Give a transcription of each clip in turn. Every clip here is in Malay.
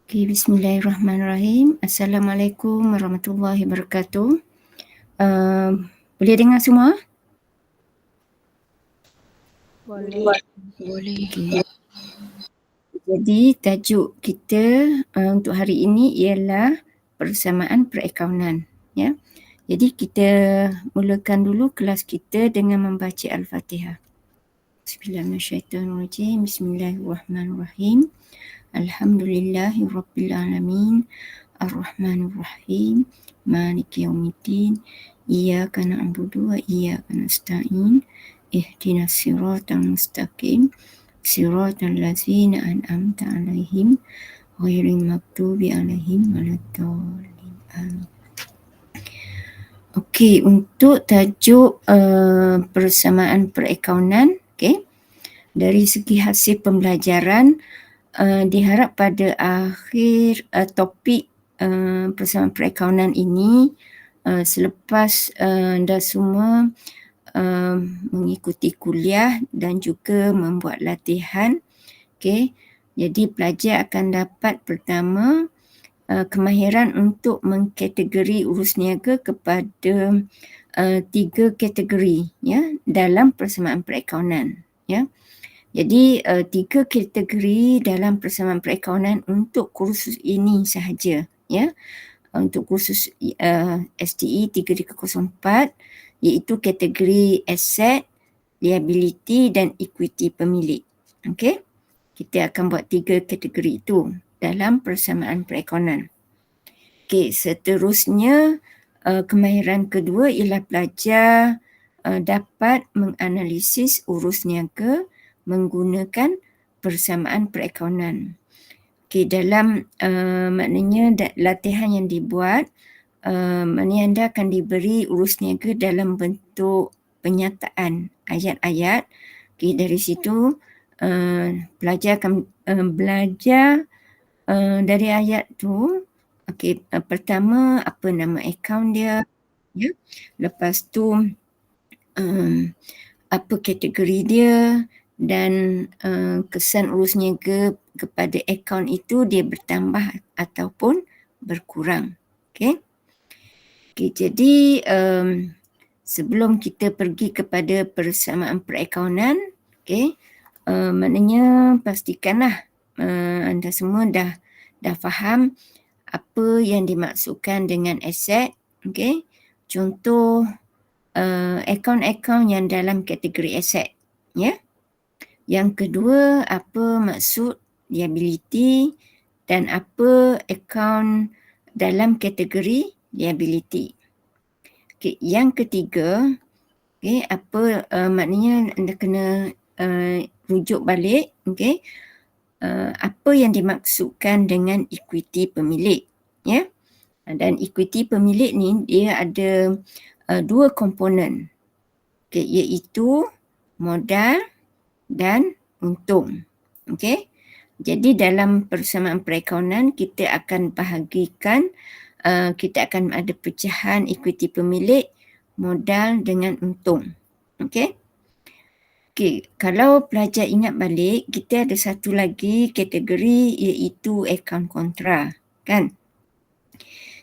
Okay, bismillahirrahmanirrahim. Assalamualaikum warahmatullahi wabarakatuh. Boleh dengar semua? Boleh. Okay. Jadi tajuk kita untuk hari ini ialah persamaan perakaunan. Ya. Jadi kita mulakan dulu kelas kita dengan membaca Al-Fatihah. Bismillahirrahmanirrahim. Bismillahirrahmanirrahim. Alhamdulillahirrabbilalamin. Ar-Rahmanir-Rahim. Maliki yaumiddin. Iyyaka na'budu wa iyyaka nasta'in. Ihdinas siratal mustaqim. Siratal ladzina an'amta 'alaihim ghairil maghdubi 'alaihim waladdallin. Amin. Okey, untuk tajuk persamaan perakaunan, okey. Dari segi hasil pembelajaran, diharap pada akhir topik persamaan perakaunan ini, selepas anda semua mengikuti kuliah dan juga membuat latihan, okey. Jadi pelajar akan dapat pertama kemahiran untuk mengkategori urus niaga kepada 3 kategori, ya, dalam persamaan perakaunan, ya. Jadi 3 kategori dalam persamaan perakaunan untuk kursus ini sahaja, ya. Untuk kursus STE 304 iaitu kategori aset, liability dan equity pemilik. Okey. Kita akan buat 3 kategori itu dalam persamaan perakaunan. Okey, seterusnya kemahiran kedua ialah pelajar dapat menganalisis urus niaga menggunakan persamaan perakaunan. Okey, dalam maknanya latihan yang dibuat, maknanya anda akan diberi urus niaga dalam bentuk penyataan ayat-ayat. Okey, dari situ pelajar akan belajar dari ayat tu. Okey, pertama apa nama akaun dia, ya. Lepas tu apa kategori dia dan kesan urus niaga kepada akaun itu dia bertambah ataupun berkurang. Okey. Okey, jadi sebelum kita pergi kepada persamaan perakaunan, okey, maknanya pastikanlah anda semua dah faham apa yang dimaksudkan dengan aset, okey. Contoh akaun-akaun yang dalam kategori aset, ya. Yang kedua, apa maksud liability dan apa akaun dalam kategori liability. Okey, yang ketiga, okey, apa maknanya anda kena rujuk balik, okey. Apa yang dimaksudkan dengan equity pemilik, ya. Dan equity pemilik ni dia ada 2 komponen, okay, iaitu modal dan untung. Okey. Jadi dalam persamaan perakaunan kita akan bahagikan, kita akan ada pecahan equity pemilik, modal dengan untung. Okey. Okey, kalau pelajar ingat balik, kita ada satu lagi kategori iaitu akaun kontra, kan?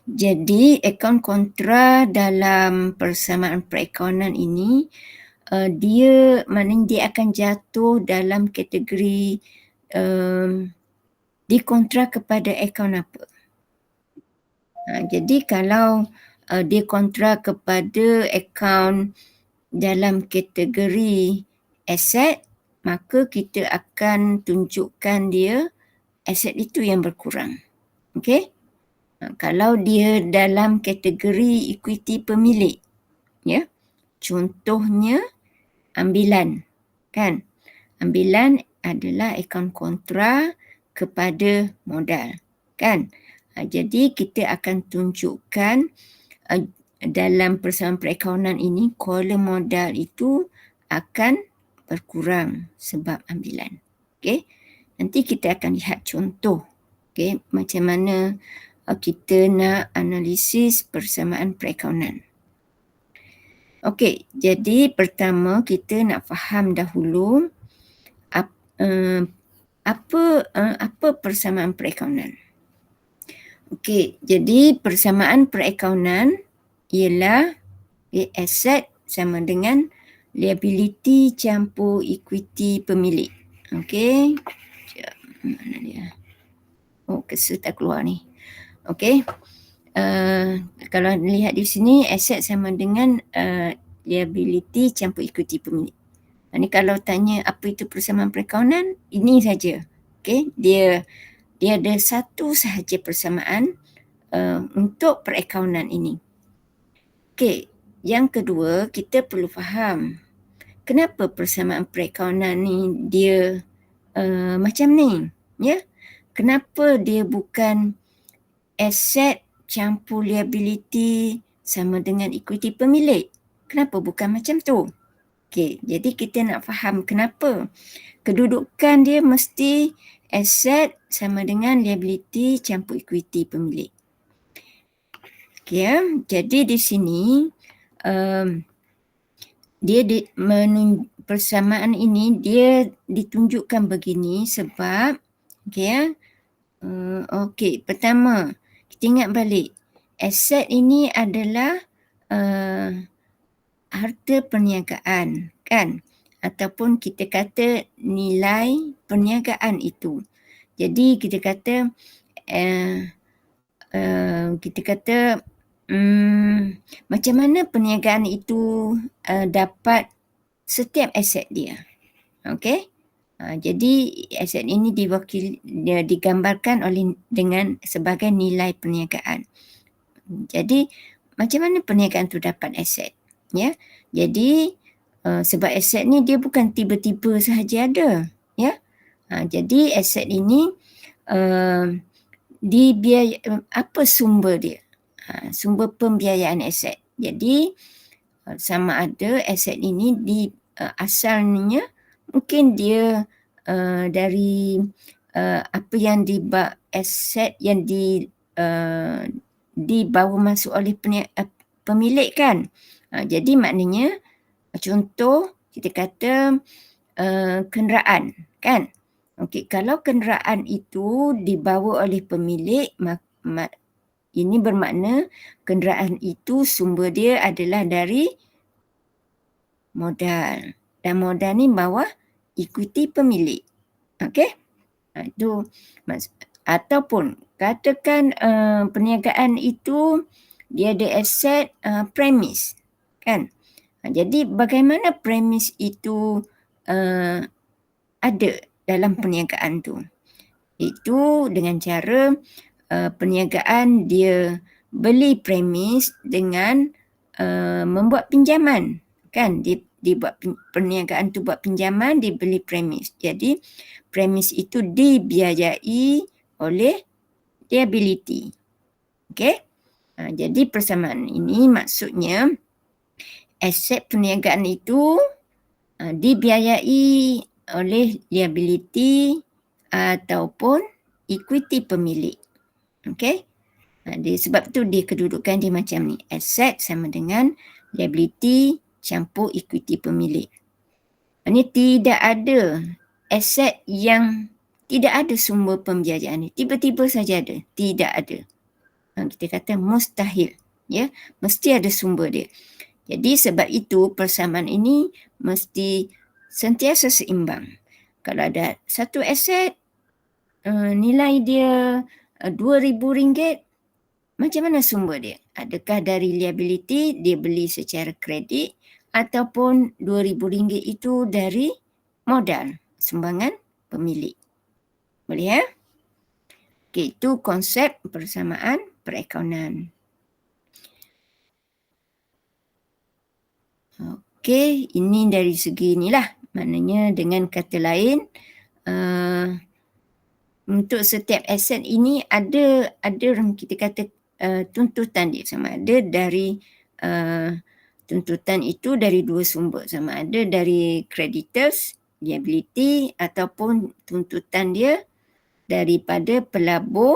Jadi akaun kontra dalam persamaan perakaunan ini dia maknanya dia akan jatuh dalam kategori dikontra kepada akaun apa. Jadi kalau dia kontra kepada akaun dalam kategori aset, maka kita akan tunjukkan dia aset itu yang berkurang. Okey? Kalau dia dalam kategori equity pemilik, ya. Contohnya ambilan, kan? Ambilan adalah akaun kontra kepada modal, kan? Jadi kita akan tunjukkan dalam persamaan perakaunan ini kolom modal itu akan berkurang sebab ambilan. Okey. Nanti kita akan lihat contoh, okey, macam mana kita nak analisis persamaan perakaunan. Okey, jadi pertama kita nak faham dahulu apa persamaan perakaunan. Okey, jadi persamaan perakaunan ialah aset sama dengan liability campur equity pemilik. Okey. Sekejap, mana dia? Oh, cursor tak keluar ni. Okey. Kalau lihat di sini, aset sama dengan liability campur equity pemilik. Ini kalau tanya apa itu persamaan perakaunan, ini saja. Okey, dia ada satu sahaja persamaan untuk perakaunan ini. Okey, yang kedua kita perlu faham kenapa persamaan perakaunan ni dia macam ni, ya? Kenapa dia bukan aset campur liability sama dengan equity pemilik? Kenapa bukan macam tu? Okey, jadi kita nak faham kenapa kedudukan dia mesti aset sama dengan liability campur equity pemilik. Okey, ya. Jadi di sini dia persamaan ini dia ditunjukkan begini sebab okey, ya. Okey, pertama kita ingat balik aset ini adalah harta perniagaan, kan? Ataupun kita kata nilai perniagaan itu. Jadi kita kata macam mana perniagaan itu dapat setiap aset dia. Okey? Jadi aset ini digambarkan dengan sebagai nilai perniagaan. Jadi macam mana perniagaan tu dapat aset? Ya. Jadi sebab aset ni dia bukan tiba-tiba sahaja ada, ya. Jadi aset ini apa sumber dia? Sumber pembiayaan aset. Jadi sama ada aset ini asalnya mungkin dia dari apa yang aset yang dibawa masuk oleh pemilik, kan? Jadi maknanya contoh kita kata kenderaan, kan? Okey, kalau kenderaan itu dibawa oleh pemilik, ini bermakna kenderaan itu sumber dia adalah dari modal. Dan modal ni bawah equity pemilik. Okey? Itu ataupun katakan perniagaan itu dia ada aset premis, kan? Jadi bagaimana premis itu ada dalam perniagaan tu? Itu dengan cara perniagaan dia beli premis dengan membuat pinjaman, kan? Dibuat perniagaan tu buat pinjaman, dibeli premis. Jadi premis itu dibiayai oleh liability. Okey? Jadi persamaan ini maksudnya aset perniagaan itu dibiayai oleh liability ataupun equity pemilik. Okey? Sebab tu dia kedudukan dia macam ni. Aset sama dengan liability campur equity pemilik. Ini tidak ada aset yang tidak ada sumber pembiayaan ni. Tiba-tiba saja ada. Tidak ada. Kita kata mustahil. Ya, mesti ada sumber dia. Jadi sebab itu persamaan ini mesti sentiasa seimbang. Kalau ada satu aset nilai dia RM2,000, macam mana sumber dia? Adakah dari liability dia beli secara kredit ataupun RM2,000 itu dari modal sumbangan pemilik? Boleh, ya? Okey, itu konsep persamaan perakaunan. Okey, ini dari segi inilah. Maknanya dengan kata lain, untuk setiap aset ini ada kita kata tuntutan dia, sama ada dari tuntutan itu dari dua sumber, sama ada dari creditors, liability, ataupun tuntutan dia daripada pelabur,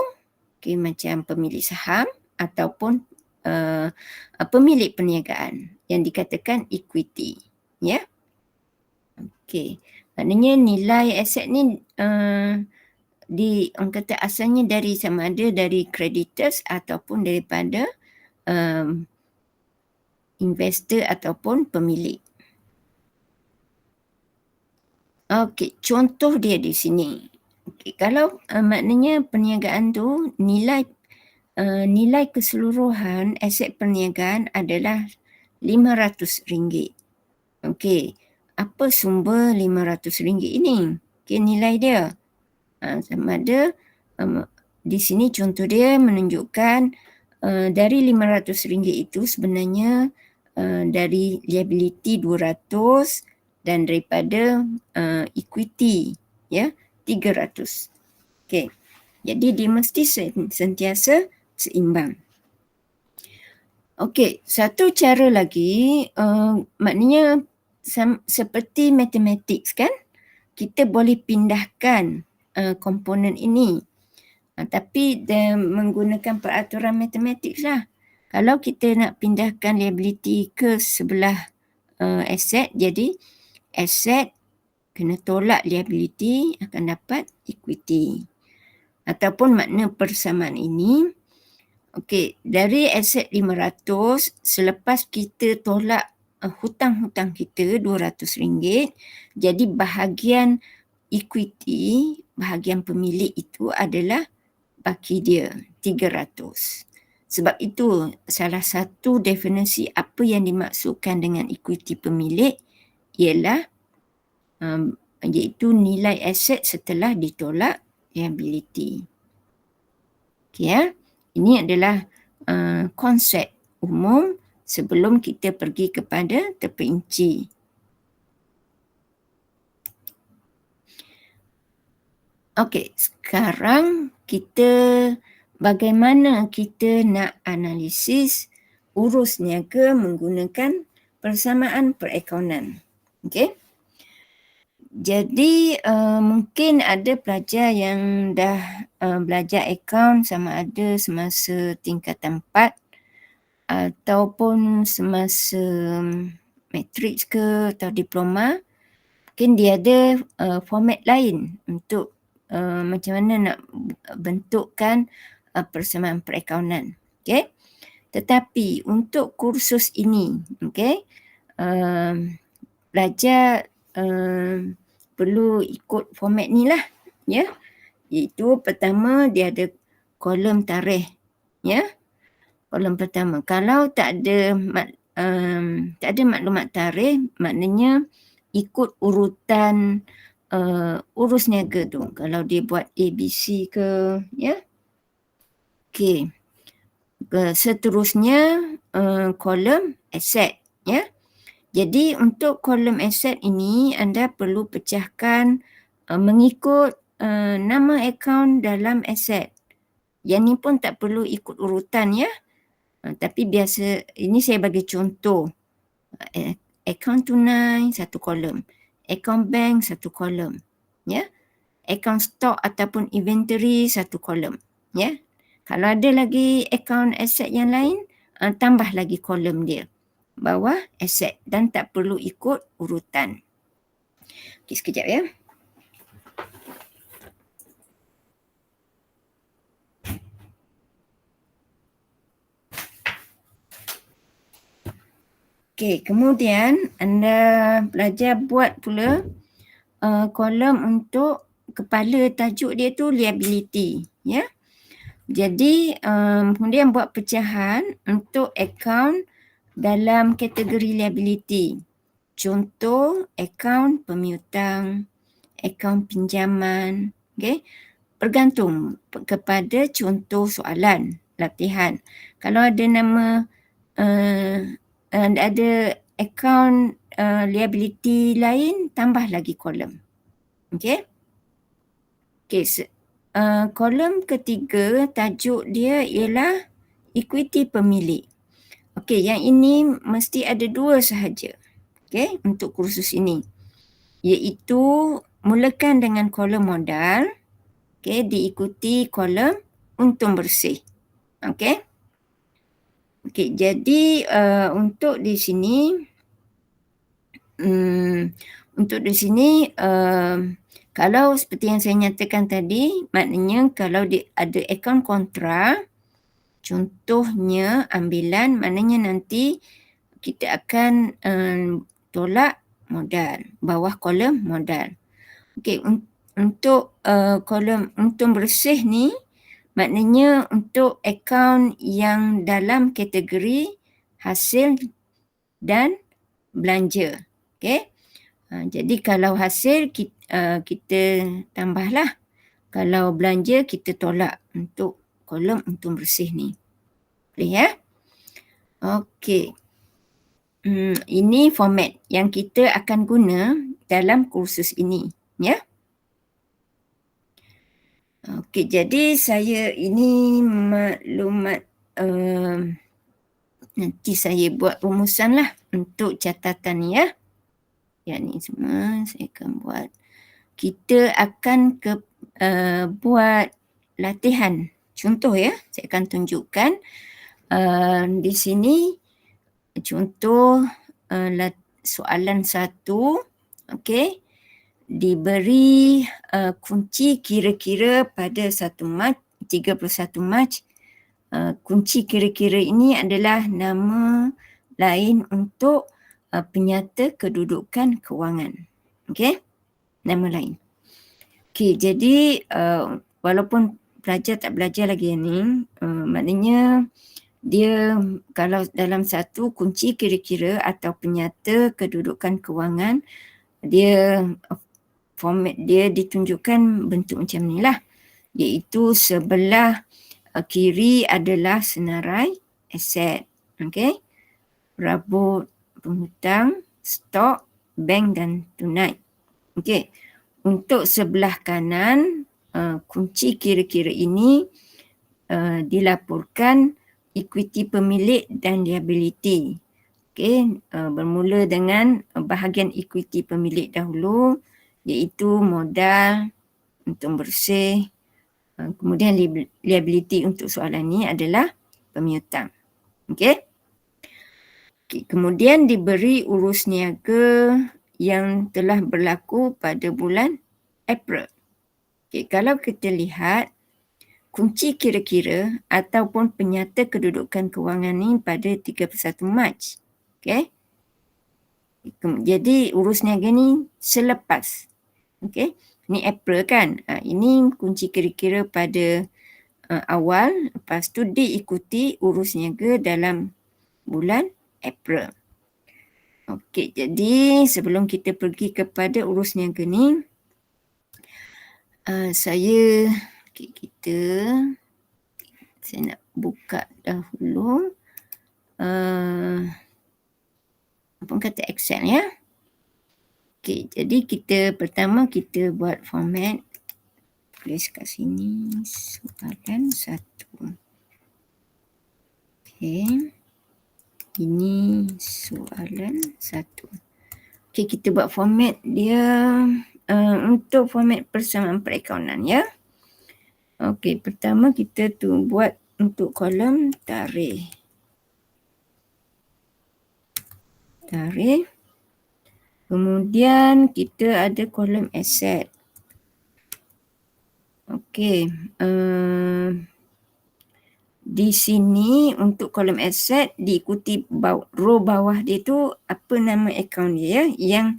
okay, macam pemilik saham ataupun pemilik perniagaan yang dikatakan equity, ya. Okey, maknanya nilai aset ni orang kata asalnya dari sama ada dari creditors ataupun daripada investor ataupun pemilik. Okey, contoh dia di sini. Okey, kalau maknanya perniagaan tu nilai keseluruhan aset perniagaan adalah RM500. Okey, apa sumber RM500 ini? Okey, nilai dia. Sama ada di sini contoh dia menunjukkan dari RM500 itu sebenarnya dari liability 200 dan daripada equity ya 300. Okey. Jadi dia mesti sentiasa seimbang. Okey, satu cara lagi maknanya seperti matematik kan, kita boleh pindahkan komponen ini. Tapi menggunakan peraturan matematik lah. Kalau kita nak pindahkan liability ke sebelah aset, jadi aset kena tolak liability akan dapat equity. Ataupun makna persamaan ini, okey, dari aset 500, selepas kita tolak hutang-hutang kita RM200, jadi bahagian equity, bahagian pemilik itu adalah baki dia 300. Sebab itu salah satu definisi apa yang dimaksudkan dengan equity pemilik ialah iaitu nilai aset setelah ditolak liability. Okey ya. Ini adalah konsep umum sebelum kita pergi kepada terperinci. Okey, sekarang bagaimana kita nak analisis urus niaga menggunakan persamaan perakaunan. Okey. Jadi mungkin ada pelajar yang dah belajar akaun sama ada semasa tingkatan 4 ataupun semasa matriks ke atau diploma. Mungkin dia ada format lain untuk macam mana nak bentukkan persamaan perakaunan. Okey. Tetapi untuk kursus ini, okey, pelajar perlu ikut format ni lah, ya. Iaitu pertama dia ada kolom tarikh, ya. Kolom pertama. Kalau tak ada maklumat tarikh, maknanya ikut urutan urus niaga tu. Kalau dia buat ABC ke, ya. Okey. Seterusnya kolom aset, ya. Jadi untuk kolom aset ini anda perlu pecahkan mengikut nama akaun dalam aset. Yang ni pun tak perlu ikut urutan ya. Tapi biasa ini saya bagi contoh. Akaun tunai satu kolom, akaun bank satu kolom, ya. Akaun stok ataupun inventory satu kolom, ya. Kalau ada lagi akaun aset yang lain, tambah lagi kolom dia. Bawah aset dan tak perlu ikut urutan. Okey, sekejap ya. Okey, kemudian anda belajar buat pula kolom untuk kepala tajuk dia tu liability, ya. Jadi kemudian buat pecahan untuk akaun dalam kategori liability. Contoh akaun pemiutang, akaun pinjaman, okey. Bergantung kepada contoh soalan latihan. Kalau ada nama ada akaun liability lain, tambah lagi kolom. Okey. Okey, kolom ketiga tajuk dia ialah equity pemilik. Okey, yang ini mesti ada dua sahaja. Okey, untuk kursus ini. Iaitu mulakan dengan kolom modal, okey, diikuti kolom untung bersih. Okey. Okey, jadi untuk di sini Kalau seperti yang saya nyatakan tadi, maknanya kalau ada akaun kontra, contohnya ambilan, maknanya nanti kita akan tolak modal, bawah kolom modal. Okey, untuk kolom untung bersih ni, maknanya untuk akaun yang dalam kategori hasil dan belanja. Okey. Jadi kalau hasil kita tambahlah. Kalau belanja kita tolak untuk kolom untung bersih ni. Boleh ya? Okey. Ini format yang kita akan guna dalam kursus ini. Ya. Okey, jadi saya ini maklumat nanti saya buat rumusan lah untuk catatan ni ya. Yang ni semua saya akan buat. Kita akan buat latihan. Contoh ya, saya akan tunjukkan di sini contoh soalan 1, okey, diberi kunci kira-kira pada 1 Mac, 31 Mac. Kunci kira-kira ini adalah nama lain untuk penyata kedudukan kewangan. Okey, nama lain. Okey, jadi walaupun pelajar tak belajar lagi ni, maknanya dia kalau dalam satu kunci kira-kira atau penyata kedudukan kewangan, dia format dia ditunjukkan bentuk macam ni lah, iaitu sebelah kiri adalah senarai aset, okey, rabut, penghutang, stok, bank dan tunai. Okey, untuk sebelah kanan kunci kira-kira ini dilaporkan ekuiti pemilik dan liability. Okey, bermula dengan bahagian ekuiti pemilik dahulu, iaitu modal, untung bersih. Kemudian liability untuk soalan ni adalah pemiutang. Okey. Okay. Kemudian diberi urus niaga yang telah berlaku pada bulan April. Okay. Kalau kita lihat kunci kira-kira ataupun penyata kedudukan kewangan ni pada 31 Mac. Okey. Jadi urus niaga ni selepas. Okey. Ni April kan. Ini kunci kira-kira pada awal. Lepas tu diikuti urus niaga dalam bulan April. Okey, jadi sebelum kita pergi kepada urus niaga ni, saya nak buka dahulu apa kata Excel ya. Okey, jadi pertama kita buat format. Tulis kat sini soalan 1. Okey. Ini soalan 1. Okey, kita buat format dia untuk format persamaan perakaunan ya. Okey, pertama kita buat untuk kolom tarikh. Kemudian kita ada kolom aset. Okey, di sini untuk kolom aset diikuti row bawah dia tu apa nama akaun dia ya,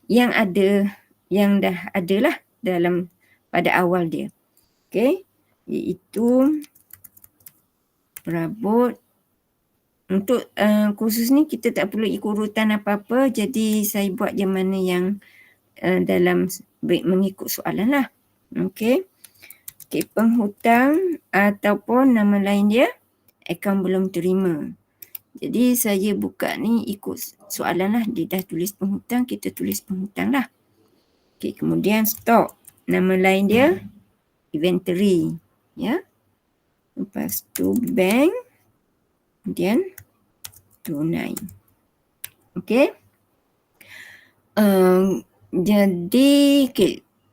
yang dah ada lah dalam pada awal dia. Okey, iaitu rabut. Untuk kursus ni kita tak perlu ikut urutan apa-apa, jadi saya buat je mana yang dalam mengikut soalan lah. Okey. Okey, penghutang ataupun nama lain dia akaun belum terima. Jadi saya buka ni ikut soalan lah. Dia dah tulis penghutang, kita tulis penghutang lah. Okey, kemudian stok. Nama lain dia inventory. Ya. Lepas tu bank. Kemudian tunai. Okey. Jadi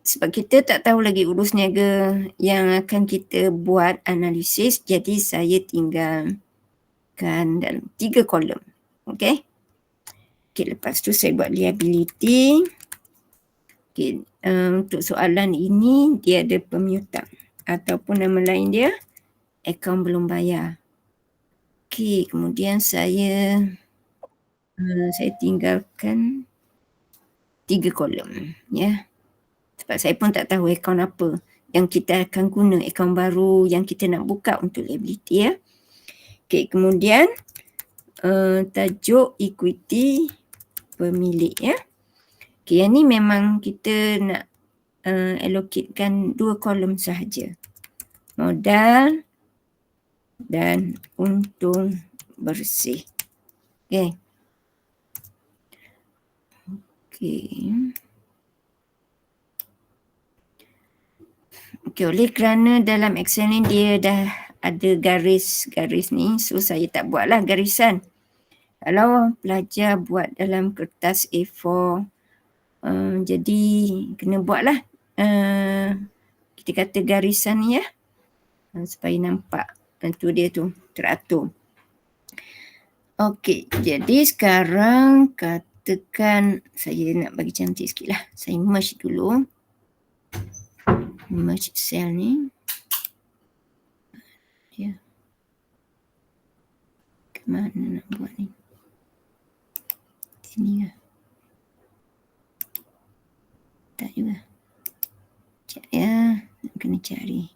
sebab kita tak tahu lagi urus niaga yang akan kita buat analisis, jadi saya tinggalkan dalam 3 kolom. Okey. Okey, lepas tu saya buat liability. Okay, untuk soalan ini dia ada pemiutang ataupun nama lain dia akaun belum bayar. Okay, kemudian saya tinggalkan 3 kolom ya. Sebab saya pun tak tahu akaun apa yang kita akan guna, akaun baru yang kita nak buka untuk liability ya. Okay, kemudian tajuk equity pemilik ya. Okay, yang ni memang kita nak allocatekan 2 kolom sahaja. Modal dan untung bersih. Okay. Okay. Okay, oleh kerana dalam Excel ni dia dah ada garis-garis ni, so saya tak buatlah garisan. Kalau pelajar buat dalam kertas A4, jadi kena buatlah kita kata garisan ni ya, supaya nampak tu dia tu teratur. Okey, jadi sekarang katakan saya nak bagi cantik sikit lah. Saya merge dulu. Merge cell ni. Ya. Ke mana nak buat ni? Sini lah. Tak juga. Sekejap ya. Nak kena cari.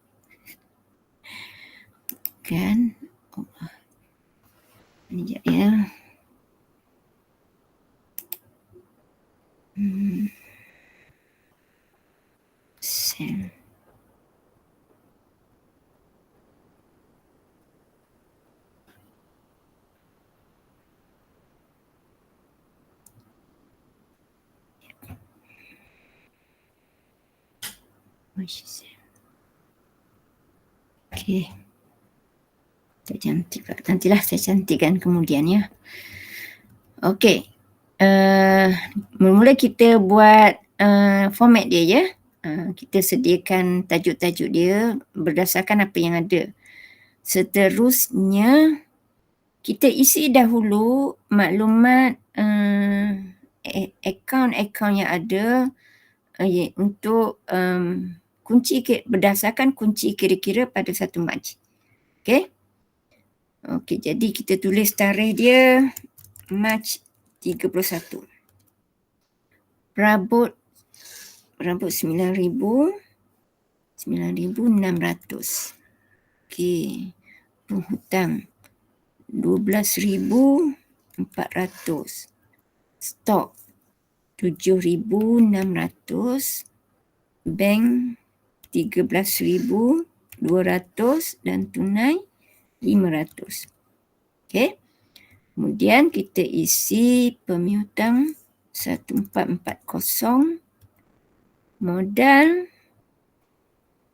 Kan. Allah. Ini sekejap ya. Cell. Okey. Tak cantik pula. Nantilah saya cantikkan kemudian ya. Okey. Mula-mula kita buat format dia ya. Kita sediakan tajuk-tajuk dia berdasarkan apa yang ada. Seterusnya kita isi dahulu maklumat akaun-akaun yang ada untuk kunci berdasarkan kunci kira-kira pada satu Mac. Okey. Okey, jadi kita tulis tarikh dia Mac 31. Perabot 9,600. Okey. Penghutang 12,400. Stok 7,600. Bank 13,200 dan tunai 500. Okey. Kemudian kita isi pemiutang 1440. Modal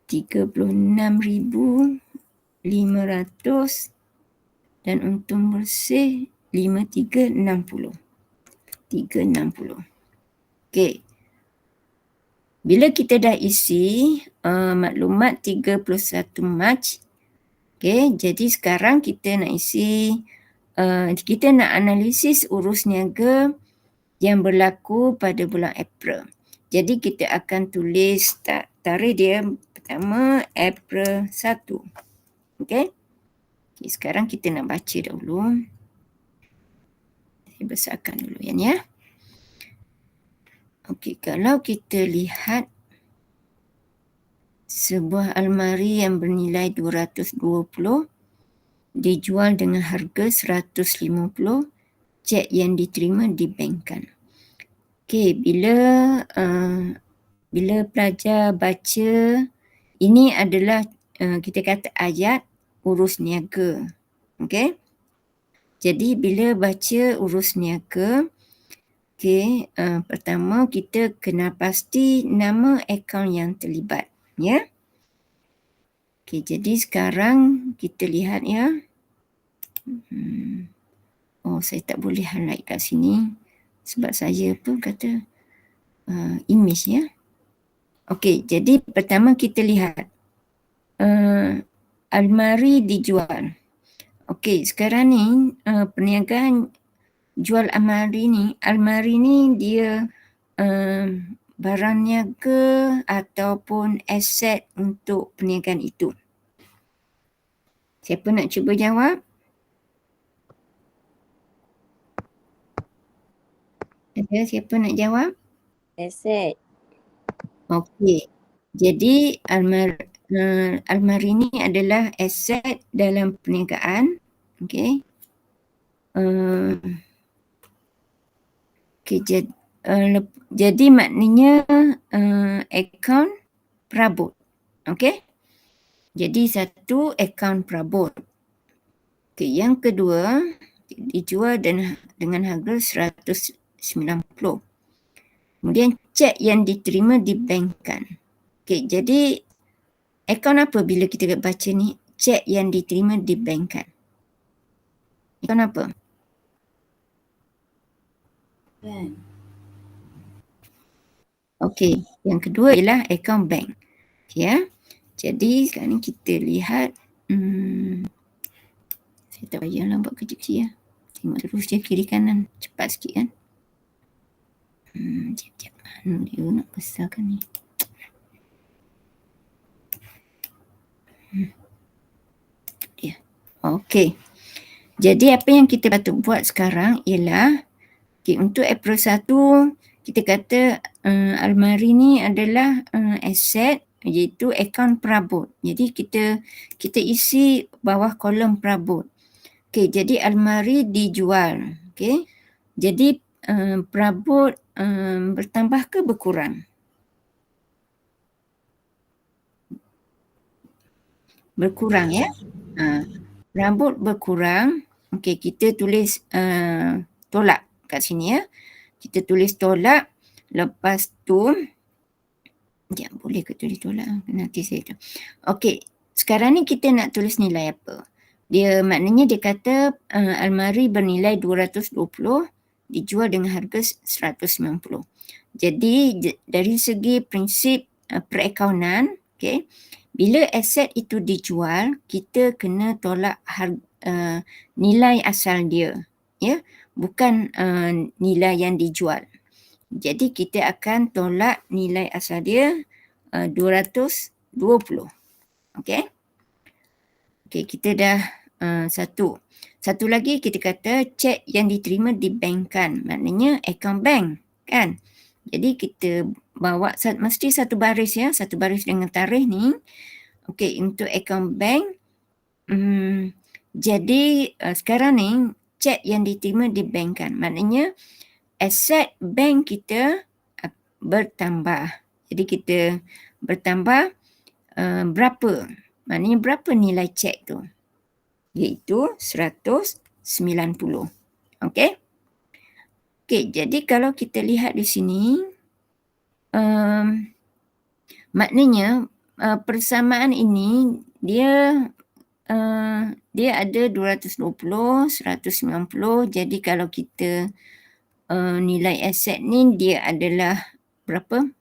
36,500 dan untung bersih 5,360. 360. Okey. Bila kita dah isi maklumat 31 Mac, okey, jadi sekarang kita nak isi kita nak analisis urus niaga yang berlaku pada bulan April. Jadi kita akan tulis tarikh dia pertama April 1. Okey. Okay, sekarang kita nak baca dahulu. Saya besarkan dulu ya. Okey, kalau kita lihat sebuah almari yang bernilai 220 dijual dengan harga 150, cek yang diterima dibankkan. Okey, bila pelajar baca, ini adalah kita kata ayat urus niaga. Okey. Jadi bila baca urus niaga, okey, pertama kita kena pasti nama akaun yang terlibat, ya. Okey, jadi sekarang kita lihat ya. Oh, saya tak boleh highlight kat sini sebab saya pun kata image ya. Okey, jadi pertama kita lihat almari dijual. Okey, sekarang ni perniagaan jual almari ni dia barang niaga ataupun aset untuk perniagaan itu. Siapa nak cuba jawab? Ada siapa nak jawab? Aset. Okey. Jadi almari ni adalah aset dalam perniagaan. Okey. Jadi maknanya akaun perabot. Okey. Jadi satu akaun perabot. Okey, yang kedua dijual dengan harga 190. Kemudian cek yang diterima dibankkan. Okey, jadi akaun apa bila kita baca ni? Cek yang diterima dibankkan. Akaun apa? Bank. Okey, yang kedua ialah akaun bank. Okay, ya. Jadi sekarang ni kita lihat saya tak payahlah buat kecil-kecil ya. Tengok terus je kiri kanan. Cepat sikit kan. Sekejap. Mana dia nak besarkan ni. Ya. Okey. Jadi apa yang kita patut buat sekarang ialah untuk April 1 kita kata almari ni adalah aset iaitu akaun perabot. Jadi kita isi bawah kolom perabot. Okey, jadi almari dijual. Okey. Jadi perabot bertambah ke berkurang? Berkurang ya. Perabot berkurang. Okey, kita tulis tolak kat sini ya. Kita tulis tolak. Lepas tu ya, boleh ke tulis tolak? Nanti saya tu. Okey, sekarang ni kita nak tulis nilai apa? Dia maknanya dia kata almari bernilai 220 dijual dengan harga 190. Jadi dari segi prinsip perakaunan, okey, bila aset itu dijual, kita kena tolak nilai asal dia, ya, bukan nilai yang dijual. Jadi kita akan tolak nilai asal dia 220. Okey. Okey, kita dah satu. Satu lagi kita kata cek yang diterima dibankkan. Maknanya akaun bank kan. Jadi kita bawa mesti satu baris ya, satu baris dengan tarikh ni. Okey, untuk akaun bank jadi sekarang ni cek yang diterima dibankkan. Maknanya aset bank kita bertambah. Jadi kita bertambah berapa? Maknanya berapa nilai cek tu? Iaitu 190. Okey? Okey, jadi kalau kita lihat di sini, maknanya persamaan ini dia ada 220, 190. Jadi kalau kita nilai aset ni dia adalah berapa?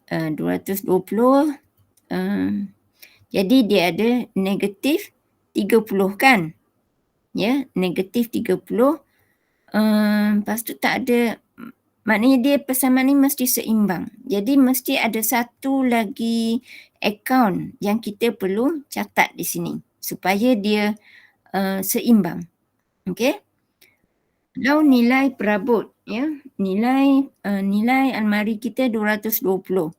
220. Jadi dia ada negatif 30 kan? Ya, negatif 30. Lepas tu tak ada, maknanya dia persamaan ni mesti seimbang. Jadi mesti ada satu lagi akaun yang kita perlu catat di sini supaya dia seimbang. Okey? Kalau nilai perabot ya, nilai almari kita 220.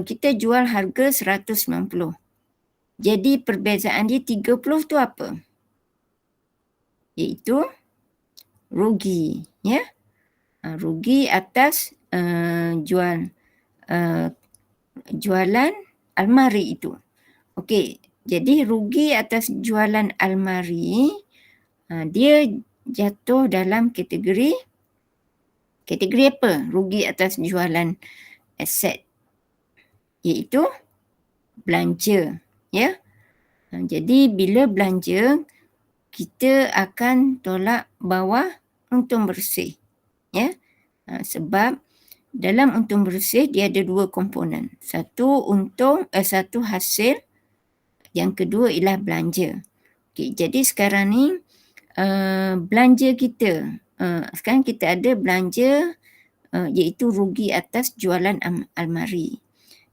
Kita jual harga 190. Jadi perbezaan dia 30 tu apa? Iaitu rugi ya. Rugi atas jualan almari itu. Okey, jadi rugi atas jualan almari dia jatuh dalam kategori apa? Rugi atas jualan aset, iaitu belanja ya. Jadi bila belanja kita akan tolak bawah untung bersih ya. Sebab dalam untung bersih dia ada dua komponen. Satu hasil, yang kedua ialah belanja. Okey, jadi sekarang ni belanja kita sekarang kita ada belanja iaitu rugi atas jualan almari.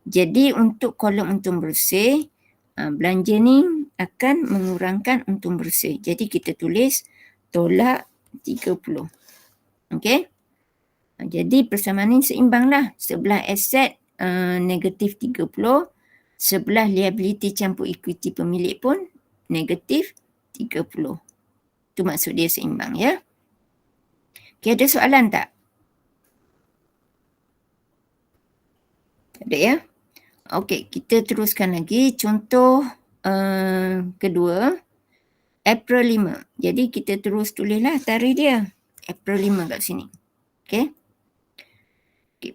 Jadi untuk kolom untung bersih, belanja ni akan mengurangkan untung bersih. Jadi kita tulis tolak 30. Okey. Jadi persamaan ni seimbang lah. Sebelah aset negatif 30, sebelah liability campur equity pemilik pun negatif 30. Itu maksud dia seimbang ya. Okey, ada soalan tak? Tak ada ya? Okey, kita teruskan lagi. Contoh kedua, April 5. Jadi kita terus tulislah tarikh dia. April 5 kat sini. Okey.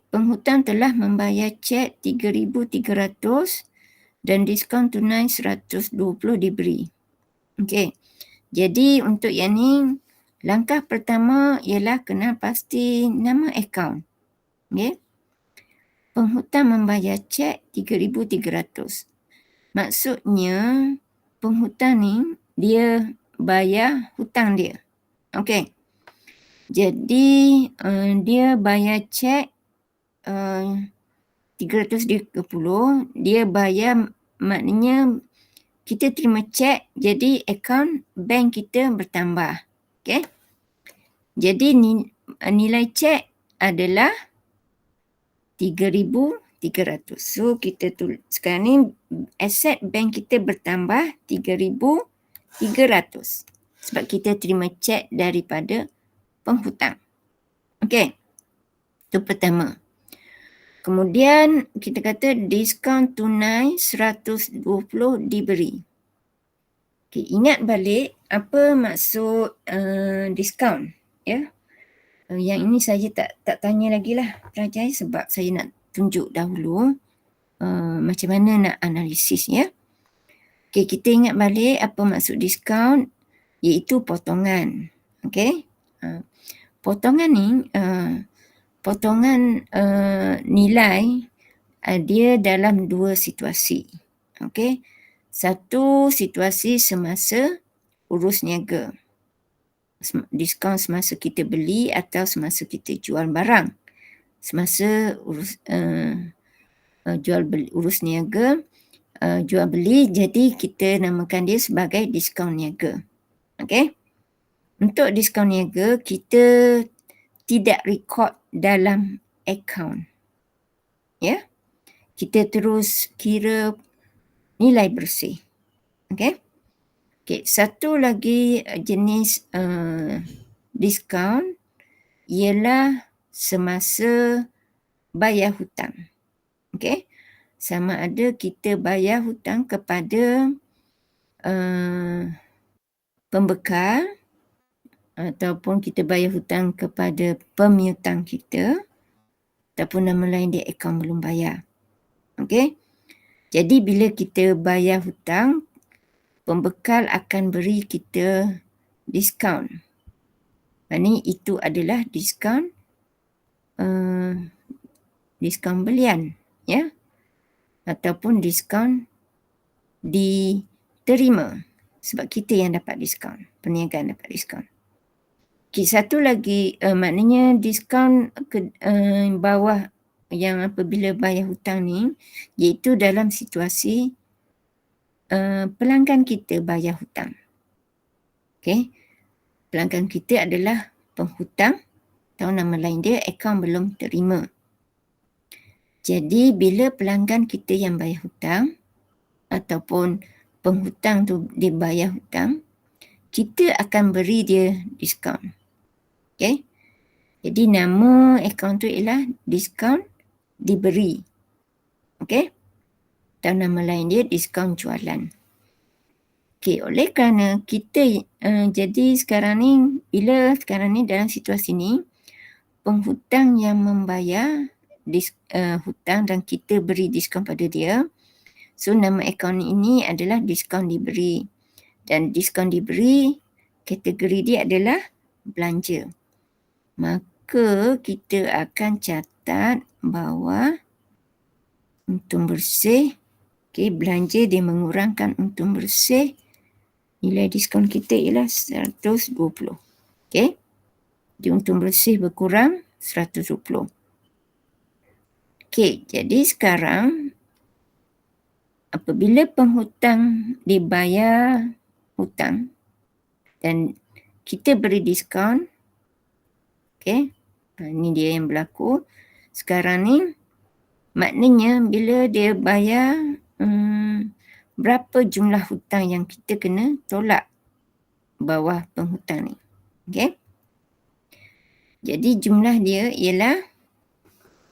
Penghutang telah membayar cek 3,300 dan diskaun tunai 120 diberi. Okey. Jadi untuk yang ni, langkah pertama ialah kena pasti nama akaun. Okey. Penghutang membayar cek 3,300. Maksudnya penghutang ni dia bayar hutang dia. Okey. Jadi dia bayar cek 330, dia bayar, maknanya kita terima cek, jadi akaun bank kita bertambah. Okey. Jadi nilai cek adalah 3,300. So kita sekarang ni aset bank kita bertambah 3,300 sebab kita terima cek daripada penghutang. Okey. Itu pertama. Kemudian kita kata diskaun tunai 120 diberi. Okay, ingat balik apa maksud diskaun. Ya. Yang ini saya tak tanya lagi lah pelajar sebab saya nak tunjuk dahulu macam mana nak analisis ya. Okay, kita ingat balik apa maksud diskaun, iaitu potongan. Okay. Potongan ni potongan nilai dia dalam dua situasi. Okey. Satu situasi semasa urus niaga. Diskaun semasa kita beli atau semasa kita jual barang. Semasa urus niaga, jual beli, jadi kita namakan dia sebagai diskaun niaga. Okey. Untuk diskaun niaga, kita tidak record dalam akaun. Ya. Kita terus kira nilai bersih. Okey. Okey, satu lagi jenis diskaun ialah semasa bayar hutang. Okey. Sama ada kita bayar hutang kepada pembekal ataupun kita bayar hutang kepada pemiutang kita ataupun nama lain dia akaun belum bayar. Okey. Jadi bila kita bayar hutang, pembekal akan beri kita diskaun. Ini itu adalah diskaun diskaun belian ya. Ataupun diskaun diterima sebab kita yang dapat diskaun, perniagaan dapat diskaun. Okay, satu lagi maknanya diskaun bawah yang apabila bayar hutang ni, iaitu dalam situasi pelanggan kita bayar hutang. Okey. Pelanggan kita adalah penghutang atau nama lain dia akaun belum terima. Jadi bila pelanggan kita yang bayar hutang ataupun penghutang tu dia bayar hutang, kita akan beri dia diskaun. Okey. Jadi nama akaun tu ialah diskaun diberi. Okey. Atau nama lain dia diskaun jualan. Okey, oleh kerana kita jadi sekarang ni, bila sekarang ni dalam situasi ni, penghutang yang membayar hutang dan kita beri diskaun pada dia, so nama akaun ini adalah diskaun diberi. Dan diskaun diberi, kategori dia adalah belanja. Maka kita akan catat bahawa untung bersih, okay, belanja dia mengurangkan untung bersih, nilai diskaun kita ialah 120. Okay. Jadi untung bersih berkurang 120. Okey, jadi sekarang apabila penghutang dibayar hutang dan kita beri diskaun, okey, ini dia yang berlaku. Sekarang ni maknanya bila dia bayar berapa jumlah hutang yang kita kena tolak bawah penghutang ni. Okey. Jadi jumlah dia ialah,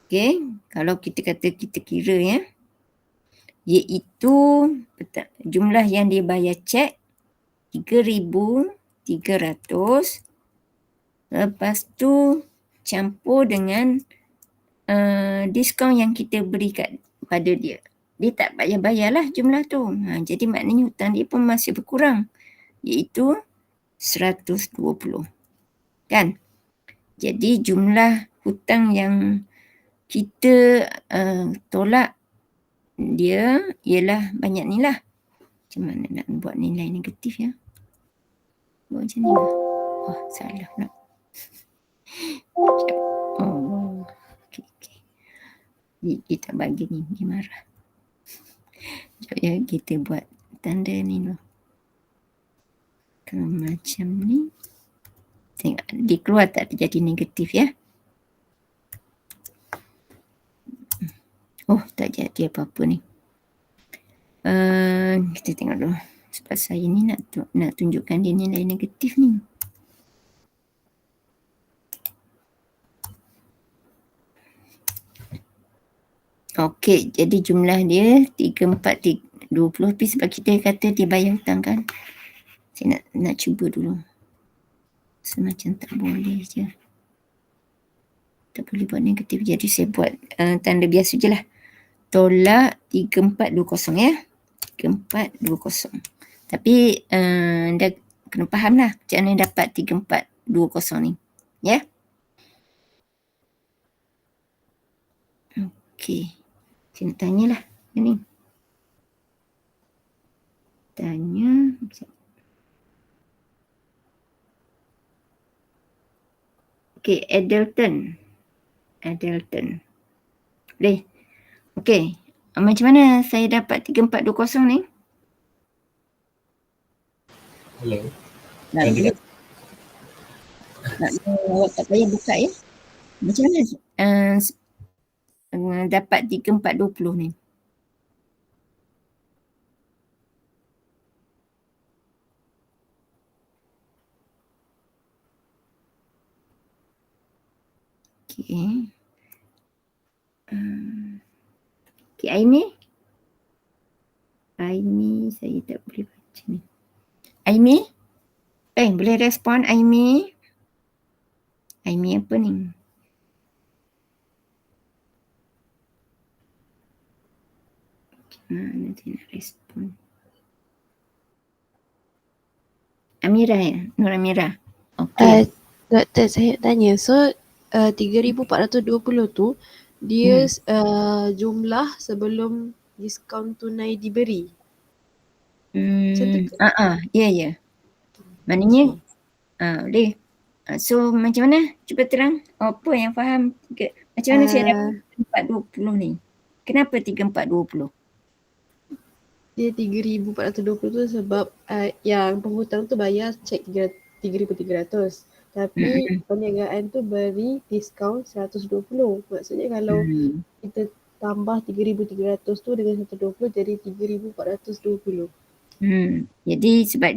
okey, kalau kita kata kita kira ya, iaitu jumlah yang dia bayar cek 3,300, lepas tu campur dengan diskaun yang kita beri pada dia. Dia tak bayar-bayarlah jumlah tu. Jadi maknanya hutang dia pun masih berkurang, iaitu 120. Kan? Jadi jumlah hutang yang kita tolak dia ialah banyak ni lah. Macam mana nak buat nilai negatif ya? Buat macam ni lah. Oh, salah pula. Oh, okay. Dia tak bagi ni, dia marah. Sekejap ya, kita buat tanda ni dulu. Kalau macam ni, tengok dia keluar tak jadi negatif ya. Oh, tak jadi apa-apa ni. Kita tengok dulu. Sebab saya ni nak tunjukkan dia nilai negatif ni. Okey, jadi jumlah dia 3,420 tapi sebab kita kata dia bayar hutang kan. Saya nak cuba dulu. Semacam tak boleh je. Tak boleh buat negatif. Jadi saya buat tanda biasa je lah. Tolak 3,420 ya. 3,420. Tapi anda kena faham lah macam mana dapat 3,420 ni. Ya. Okey. Saya nak tanyalah ni. Tanya. Okey, Adelton. Boleh? Okey. Macam mana saya dapat 3,420 ni? Hello. Awak tak payah buka ya. Macam mana dapat 3,420 ni? Okey. Okey, Aimi, saya tak boleh baca ni. Aimi? Boleh respon Aimi? Aimi apa ni? Nanti nak respon. Amira ya? Nur Amira. Okey. Doktor, saya tanya. So, 3,420 tu, dia jumlah sebelum diskaun tunai diberi. Ya. Maknanya, boleh. So, macam mana? Cuba terang. Apa yang faham? Macam mana saya dapat 420 ni? Kenapa 3,420? Dia 3,420 tu sebab yang penghutang tu bayar cek 3,300. Tapi perniagaan tu beri diskaun 120. Maksudnya kalau kita tambah 3,300 tu dengan 120 jadi 3,420. Jadi sebab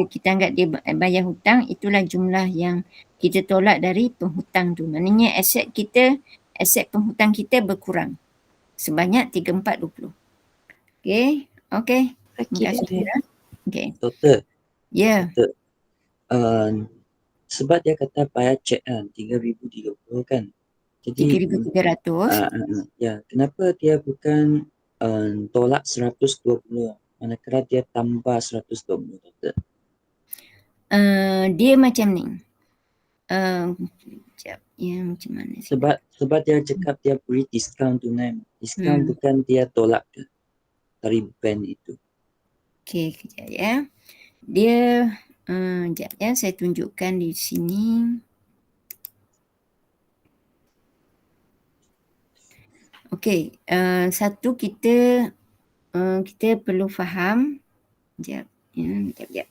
kita anggap dia bayar hutang, itulah jumlah yang kita tolak dari penghutang tu. Maknanya aset penghutang kita berkurang sebanyak 3,420. Okey. Terima kasih. Okey. Doktor. Ya. Doktor. Sebab dia kata bayar cek kan 3,030 kan. Jadi 3,300. Ya, kenapa dia bukan tolak 120? Manakala dia tambah 120, doktor? Dia macam ni. Sekejap. Ya, macam mana? Sebab dia cakap dia beri diskaun tunai. Diskaun bukan dia tolak ke dari bank itu. Okey, kejap ya. Dia, sekejap ya, saya tunjukkan di sini. Okey, satu kita perlu faham. Sekejap. Sekejap.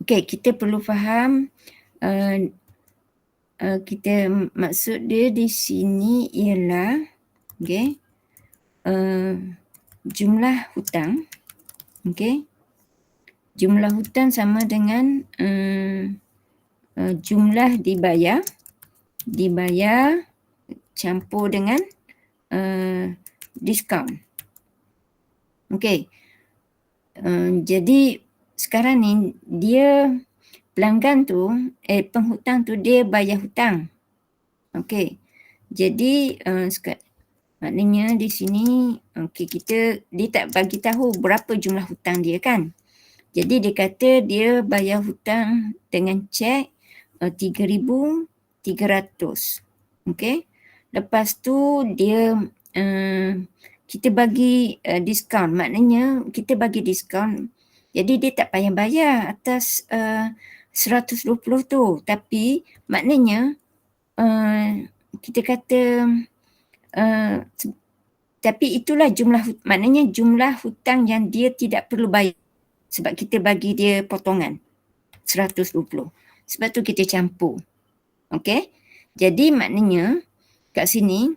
Okey, kita perlu faham kita maksud dia di sini ialah okey, jumlah hutang. Okey. Jumlah hutang sama dengan jumlah dibayar campur dengan diskaun. Okey. Jadi sekarang ni dia pelanggan tu, penghutang tu dia bayar hutang. Okey. Jadi maknanya di sini dia tak bagi tahu berapa jumlah hutang dia kan. Jadi dia kata dia bayar hutang dengan cek 3,300. Okey. Lepas tu dia kita bagi diskaun. Maknanya kita bagi diskaun. Jadi dia tak payah bayar atas 120 tu. Tapi maknanya kita kata tapi itulah maknanya jumlah hutang yang dia tidak perlu bayar. Sebab kita bagi dia potongan 120. Sebab tu kita campur. Okey. Jadi maknanya kat sini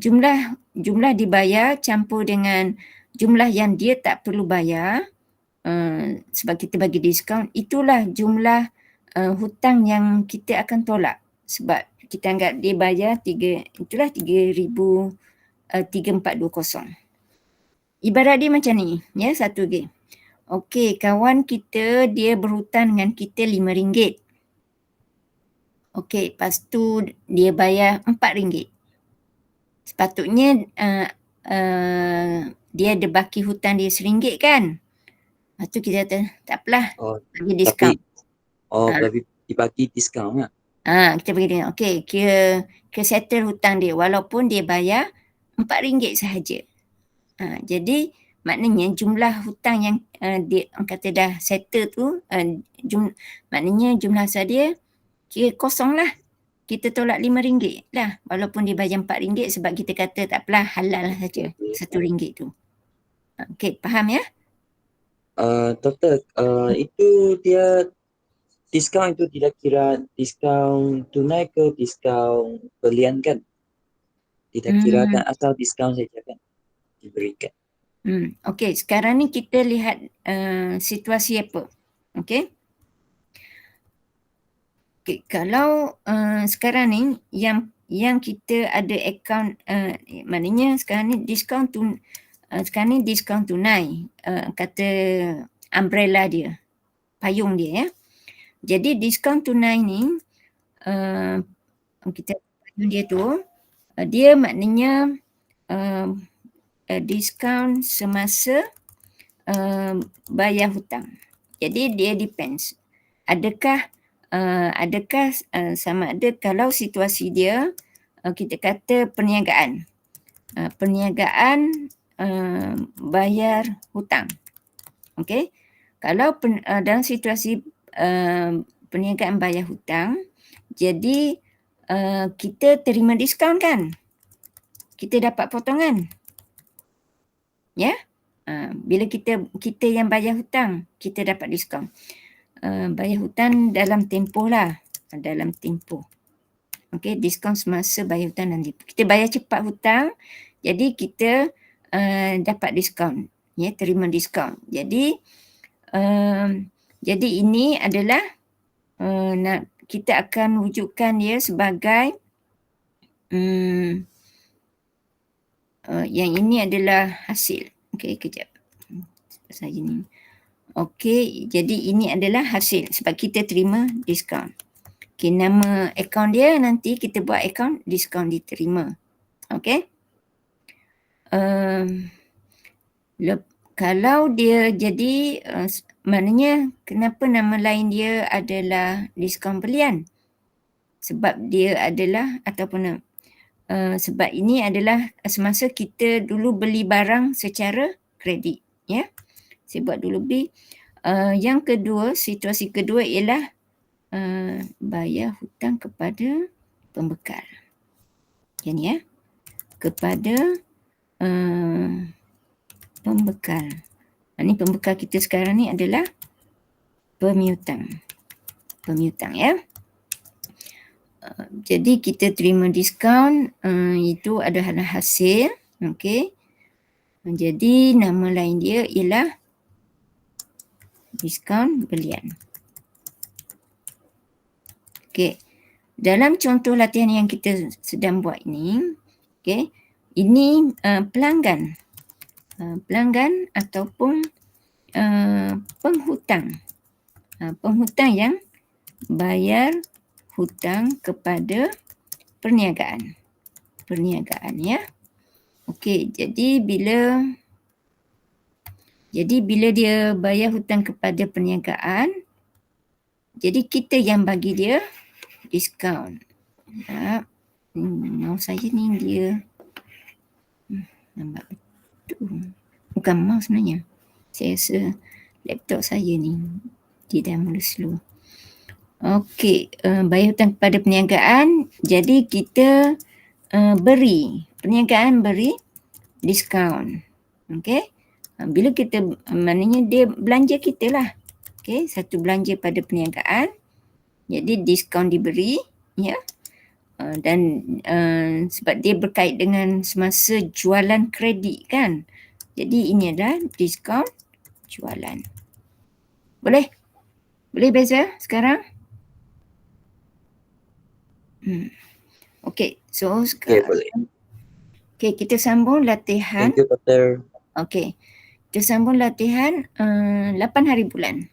jumlah dibayar campur dengan jumlah yang dia tak perlu bayar sebab kita bagi diskaun, itulah jumlah hutang yang kita akan tolak. Sebab kita anggap dia bayar itulah 3,420. Ibarat dia macam ni, ya, satu lagi. Okey, kawan kita dia berhutang dengan kita RM5. Okey, lepas tu dia bayar RM4. Sepatutnya dia ada baki hutang dia RM1 kan? Lepas tu kita kata tak apalah, bagi diskaun. Tapi dibagi diskaun lah. Kita bagi dia. Okey, kira settle hutang dia walaupun dia bayar RM4 sahaja. Jadi maknanya jumlah hutang yang dia kata dah settle tu, maknanya jumlah asal dia kira kosong lah. Kita tolak RM5 lah walaupun dia bayar RM4 sebab kita kata tak apalah, halal lah saja RM1 tu. Okey, faham ya? Doktor, itu dia diskaun itu tidak kira diskaun tunai ke diskaun belian kan? Tidak kirakan asal diskaun saja kan diberikan. Okey, sekarang ni kita lihat situasi apa. Okey. Okay, kalau sekarang ni yang kita ada akaun, maknanya sekarang ni diskaun tunai, kata umbrella dia, payung dia ya. Jadi diskaun tunai ni kita payung dia tu, dia maknanya diskaun semasa bayar hutang. Jadi dia depends. Adakah sama ada kalau situasi dia kita kata perniagaan. Perniagaan bayar hutang. Okey. Kalau dalam situasi perniagaan bayar hutang, jadi kita terima diskaun kan? Kita dapat potongan. Ya? Bila kita yang bayar hutang, kita dapat diskaun. Bayar hutang dalam tempoh lah. Dalam tempoh. Okey, diskaun semasa bayar hutang dan tempoh. Kita bayar cepat hutang, jadi kita dapat diskaun. Ya, terima diskaun. Jadi ini adalah kita akan wujudkan dia sebagai yang ini adalah hasil. Okey, kejap. Saya ni. Okey, jadi ini adalah hasil sebab kita terima diskaun. Okey, nama akaun dia nanti kita buat akaun diskaun diterima. Okey. Kalau dia jadi maknanya kenapa nama lain dia adalah diskaun belian? Sebab dia adalah ataupun sebab ini adalah semasa kita dulu beli barang secara kredit, ya. Saya buat dulu B. Yang kedua, situasi kedua ialah bayar hutang kepada pembekal. Yang ni ya. Kepada pembekal. Ini pembekal kita sekarang ni adalah pemiutang. Pemiutang ya. Jadi kita terima diskaun itu adalah hasil. Okey. Jadi nama lain dia ialah diskaun belian. Okey. Dalam contoh latihan yang kita sedang buat ini, okey, ini pelanggan. Pelanggan ataupun penghutang. Penghutang yang bayar hutang kepada perniagaan. Perniagaan ya. Okey, jadi bila dia bayar hutang kepada perniagaan, jadi kita yang bagi dia diskaun. Mouse saya ni dia nampak betul. Bukan mouse sebenarnya. Saya rasa laptop saya ni dia dah mula slow. Okey, bayar hutang kepada perniagaan, jadi kita perniagaan beri diskaun. Okey. Bila kita, maknanya dia belanja kita lah. Okey, satu belanja pada perniagaan, jadi diskaun diberi, ya. Dan sebab dia berkait dengan semasa jualan kredit kan. Jadi ini adalah diskaun jualan. Boleh? Boleh Beza sekarang? Okey, so Okay, sekarang. boleh. Okey, kita sambung latihan. Thank you, Dr. Okey. Kita sambung latihan 8 hari bulan.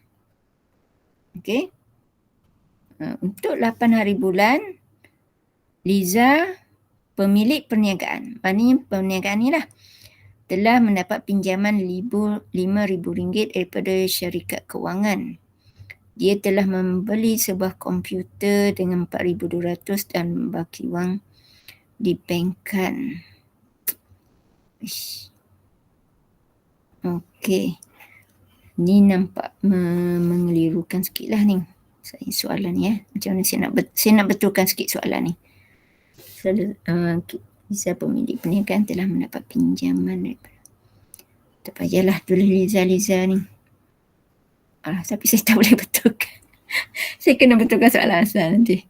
Okey. Untuk 8 hari bulan, Liza pemilik perniagaan. Maknanya perniagaan ni lah telah mendapat pinjaman RM5,000 daripada syarikat kewangan. Dia telah membeli sebuah komputer dengan RM4,200 dan baki wang dibankkan. Okey. Ni nampak mengelirukan sikit lah ni. Soalan ni ya. Macam mana saya nak betulkan sikit soalan ni. Liza pemilik perniagaan telah mendapat pinjaman daripada. Tak payahlah tulis Liza ni. Tapi saya tak boleh betulkan. Saya kena betulkan soalan asal nanti.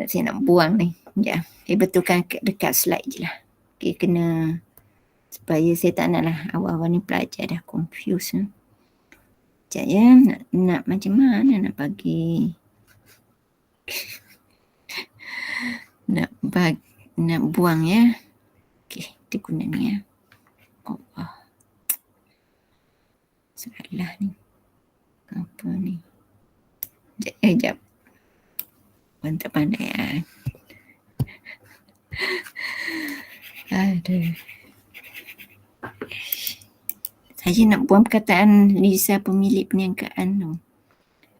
Saya nak buang ni. Ya, saya betulkan dekat slide je lah. Okay, kena supaya saya tak nak lah awal-awal ni pelajar dah confuse. Sekejap ya, nak macam mana nak bagi nak buang ya. Okay, kita guna ni ya. Allah. Salah ni. Apa ni? Sekejap. Puan tak pandai ya. Aduh. Saya nak buang perkataan Liza pemilik perniagaan tu.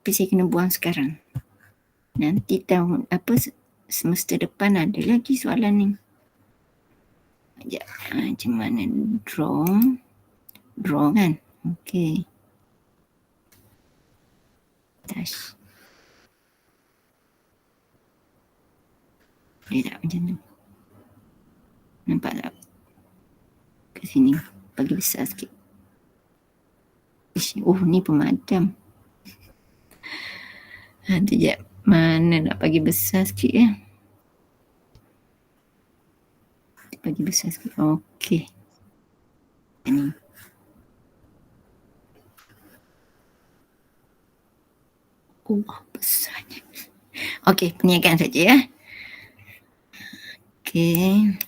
Tapi saya kena buang sekarang. Nanti tahun semester depan ada lagi soalan ni. Sekejap. Macam mana draw? Draw kan? Okey. Touch. Boleh tak macam tu? Nampak tak? Ke sini. Bagi besar sikit. Oh, ni pemadam. Sekejap. Mana nak bagi besar sikit ya? Bagi besar sikit. Okey. Ini. Besarnya. Okey, perniagaan saja ya. Okey.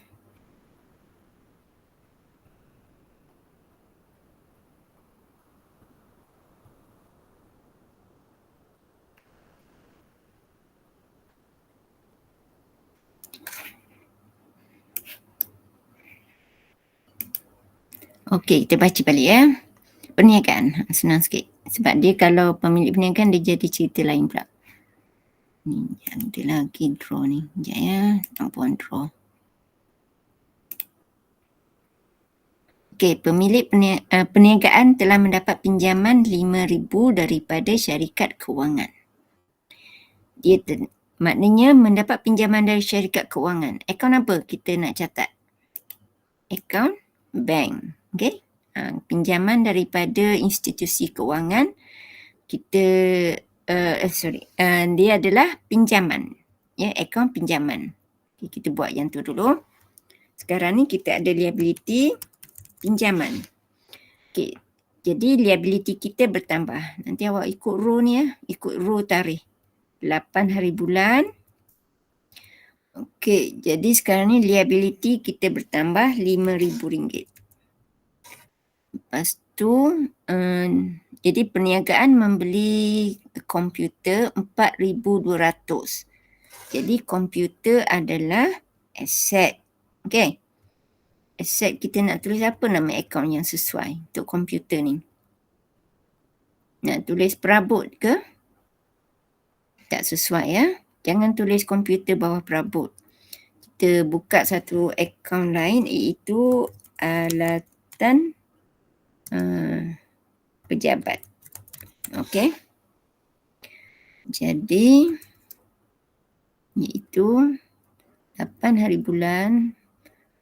Okey, kita baca balik ya. Perniagaan, senang sikit. Sebab dia kalau pemilik perniagaan dia jadi cerita lain pula. Ni ada lagi draw ni. Sekejap ya, nak buang draw. Okey, pemilik perniagaan telah mendapat pinjaman RM5,000 daripada syarikat kewangan. Maknanya mendapat pinjaman dari syarikat kewangan. Akaun apa kita nak catat? Akaun bank. Okay? Pinjaman daripada institusi kewangan. Dia adalah pinjaman. Ya, akaun pinjaman. Okay, kita buat yang tu dulu. Sekarang ni kita ada liability pinjaman. Okay. Jadi liability kita bertambah. Nanti awak ikut row ni ya. Ikut row tarikh. 8 hari bulan. Okey, jadi sekarang ni liability kita bertambah RM5,000. Lepas tu, jadi perniagaan membeli komputer 4,200. Jadi komputer adalah aset. Okey. Aset kita nak tulis apa nama akaun yang sesuai untuk komputer ni? Nak tulis perabot ke? Tak sesuai ya. Jangan tulis komputer bawah perabot. Kita buka satu akaun lain iaitu alatan pejabat. Okey. Jadi iaitu 8 hari bulan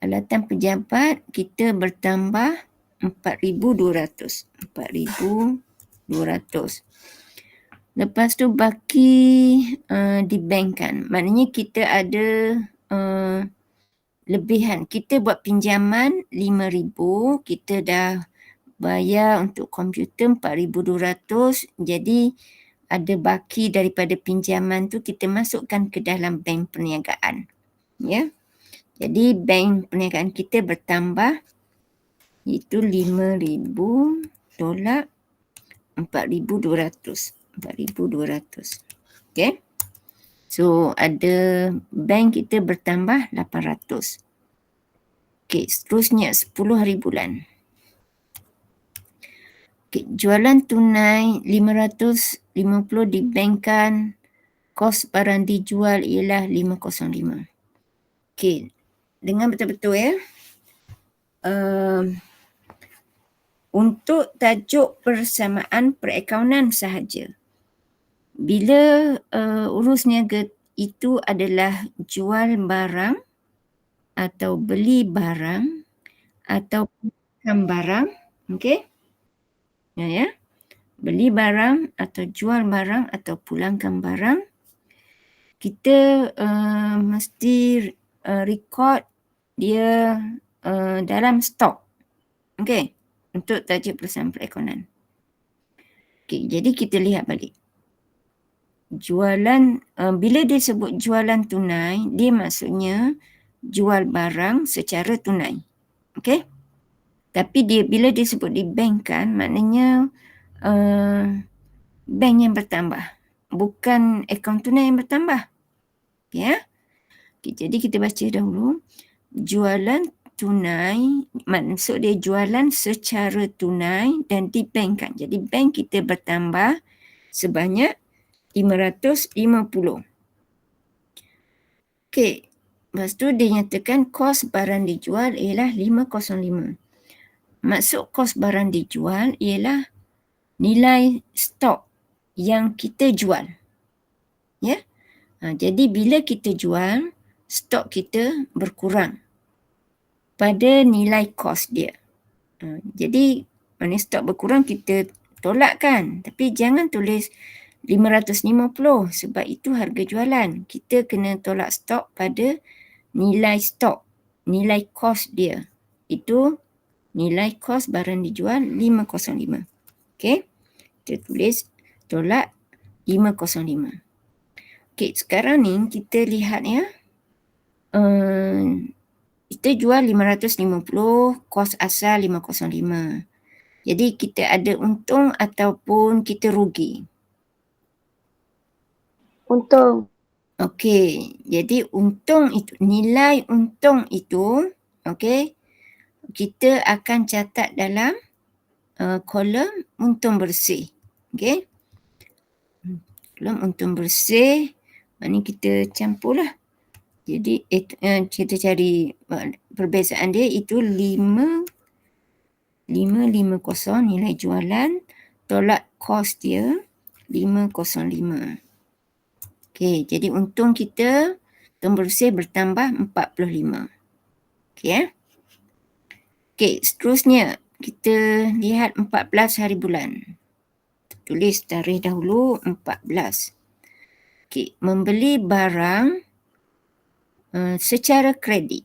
alatan pejabat kita bertambah 4,200. 4,200. Lepas tu baki dibankkan. Maknanya kita ada lebihan. Kita buat pinjaman RM5,000. Kita dah bayar untuk komputer RM4,200. Jadi ada baki daripada pinjaman tu kita masukkan ke dalam bank perniagaan. Ya. Jadi bank perniagaan kita bertambah iaitu $5,000 4,200. 4,200. Okay. So ada bank kita bertambah 800. Okay, seterusnya 10 hari bulan. Okay, jualan tunai 550 dibankkan. Kos barang dijual ialah 505. Okay, dengar betul-betul ya. Untuk tajuk persamaan perakaunan sahaja. Bila urus niaga itu adalah jual barang atau beli barang atau pulangkan barang, okey? Ya. Beli barang atau jual barang atau pulangkan barang, kita mesti record dia dalam stok. Okey, untuk tajuk persamaan perakaunan. Okey, jadi kita lihat balik. Jualan, bila dia sebut jualan tunai, dia maksudnya jual barang secara tunai. Okey? Tapi bila dia sebut dibankkan, maknanya bank yang bertambah. Bukan akaun tunai yang bertambah. Okay, ya? Okay, jadi kita baca dahulu. Jualan tunai, maksud dia jualan secara tunai dan dibankkan. Jadi bank kita bertambah sebanyak 550. Okey. Lepas tu dia nyatakan kos barang dijual ialah 505. Maksud kos barang dijual ialah nilai stok yang kita jual. Ya. Jadi bila kita jual, stok kita berkurang pada nilai kos dia. Jadi mana stok berkurang kita tolak kan. Tapi jangan tulis 550 sebab itu harga jualan. Kita kena tolak stok pada nilai stok, nilai kos dia. Itu nilai kos barang dijual 505. Okey. Kita tulis tolak 505. Okey, sekarang ni kita lihat ya. Kita jual 550, kos asal 505. Jadi kita ada untung ataupun kita rugi? Untung. Okey, jadi untung itu, nilai untung itu, okey, kita akan catat dalam kolom untung bersih. Okey. Kolom untung bersih, maknanya kita campurlah. Jadi kita cari perbezaan dia itu 550 nilai jualan tolak kos dia 505. Okey, jadi untung kita untung bersih bertambah 45. Okey ya. Okey, seterusnya kita lihat 14 hari bulan. Tulis tarikh dahulu 14. Okey, membeli barang secara kredit.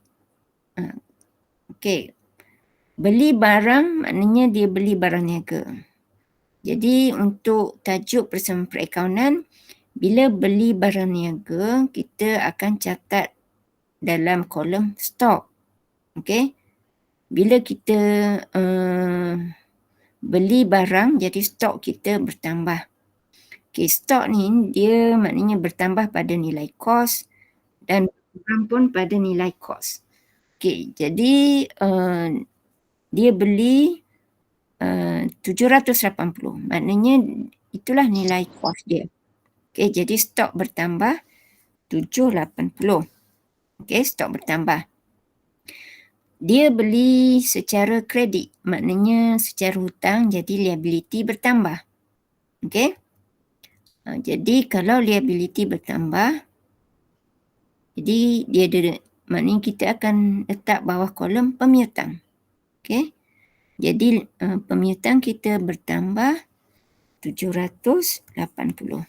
Okey. Beli barang maknanya dia beli barang niaga. Jadi untuk tajuk persamaan perakaunan, bila beli barang niaga, kita akan catat dalam kolom stok. Okey. Bila kita beli barang, jadi stok kita bertambah. Okey, stok ni dia maknanya bertambah pada nilai kos dan berkurang pun pada nilai kos. Okey, jadi dia beli 780. Maknanya itulah nilai kos dia. Okey, jadi stok bertambah 780. Okey, stok bertambah. Dia beli secara kredit, maknanya secara hutang, jadi liability bertambah. Okey. Jadi kalau liability bertambah, jadi dia ada, maknanya kita akan letak bawah kolom pemiutang. Okey. Jadi pemiutang kita bertambah 780.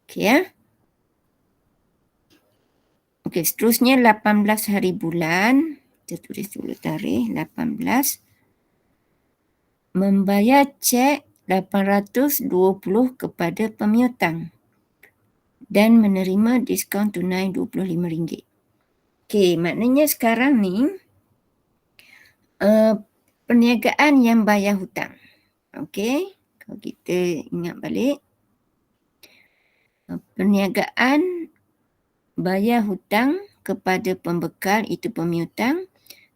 Okey ya. Okey, seterusnya 18 hari bulan. Kita tulis dulu tarikh 18. Membayar cek 820 kepada pemiutang dan menerima diskaun tunai RM25. Okey, maknanya sekarang ni perniagaan yang bayar hutang. Okey, kalau kita ingat balik, perniagaan bayar hutang kepada pembekal itu pemiutang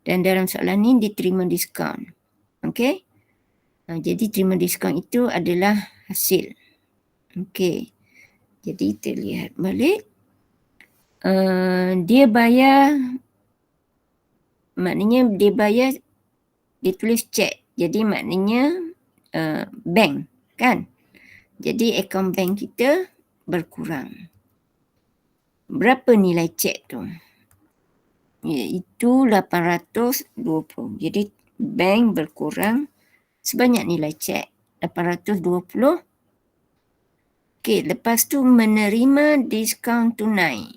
dan dalam soalan ni diterima diskaun. Okey. Jadi terima diskaun itu adalah hasil. Okey. Jadi kita lihat balik. Dia bayar, maknanya dia bayar, dia tulis cek. Jadi maknanya bank kan. Jadi akaun bank kita berkurang. Berapa nilai cek tu? Iaitu 820. Jadi bank berkurang sebanyak nilai cek 820. Okey, lepas tu menerima diskaun tunai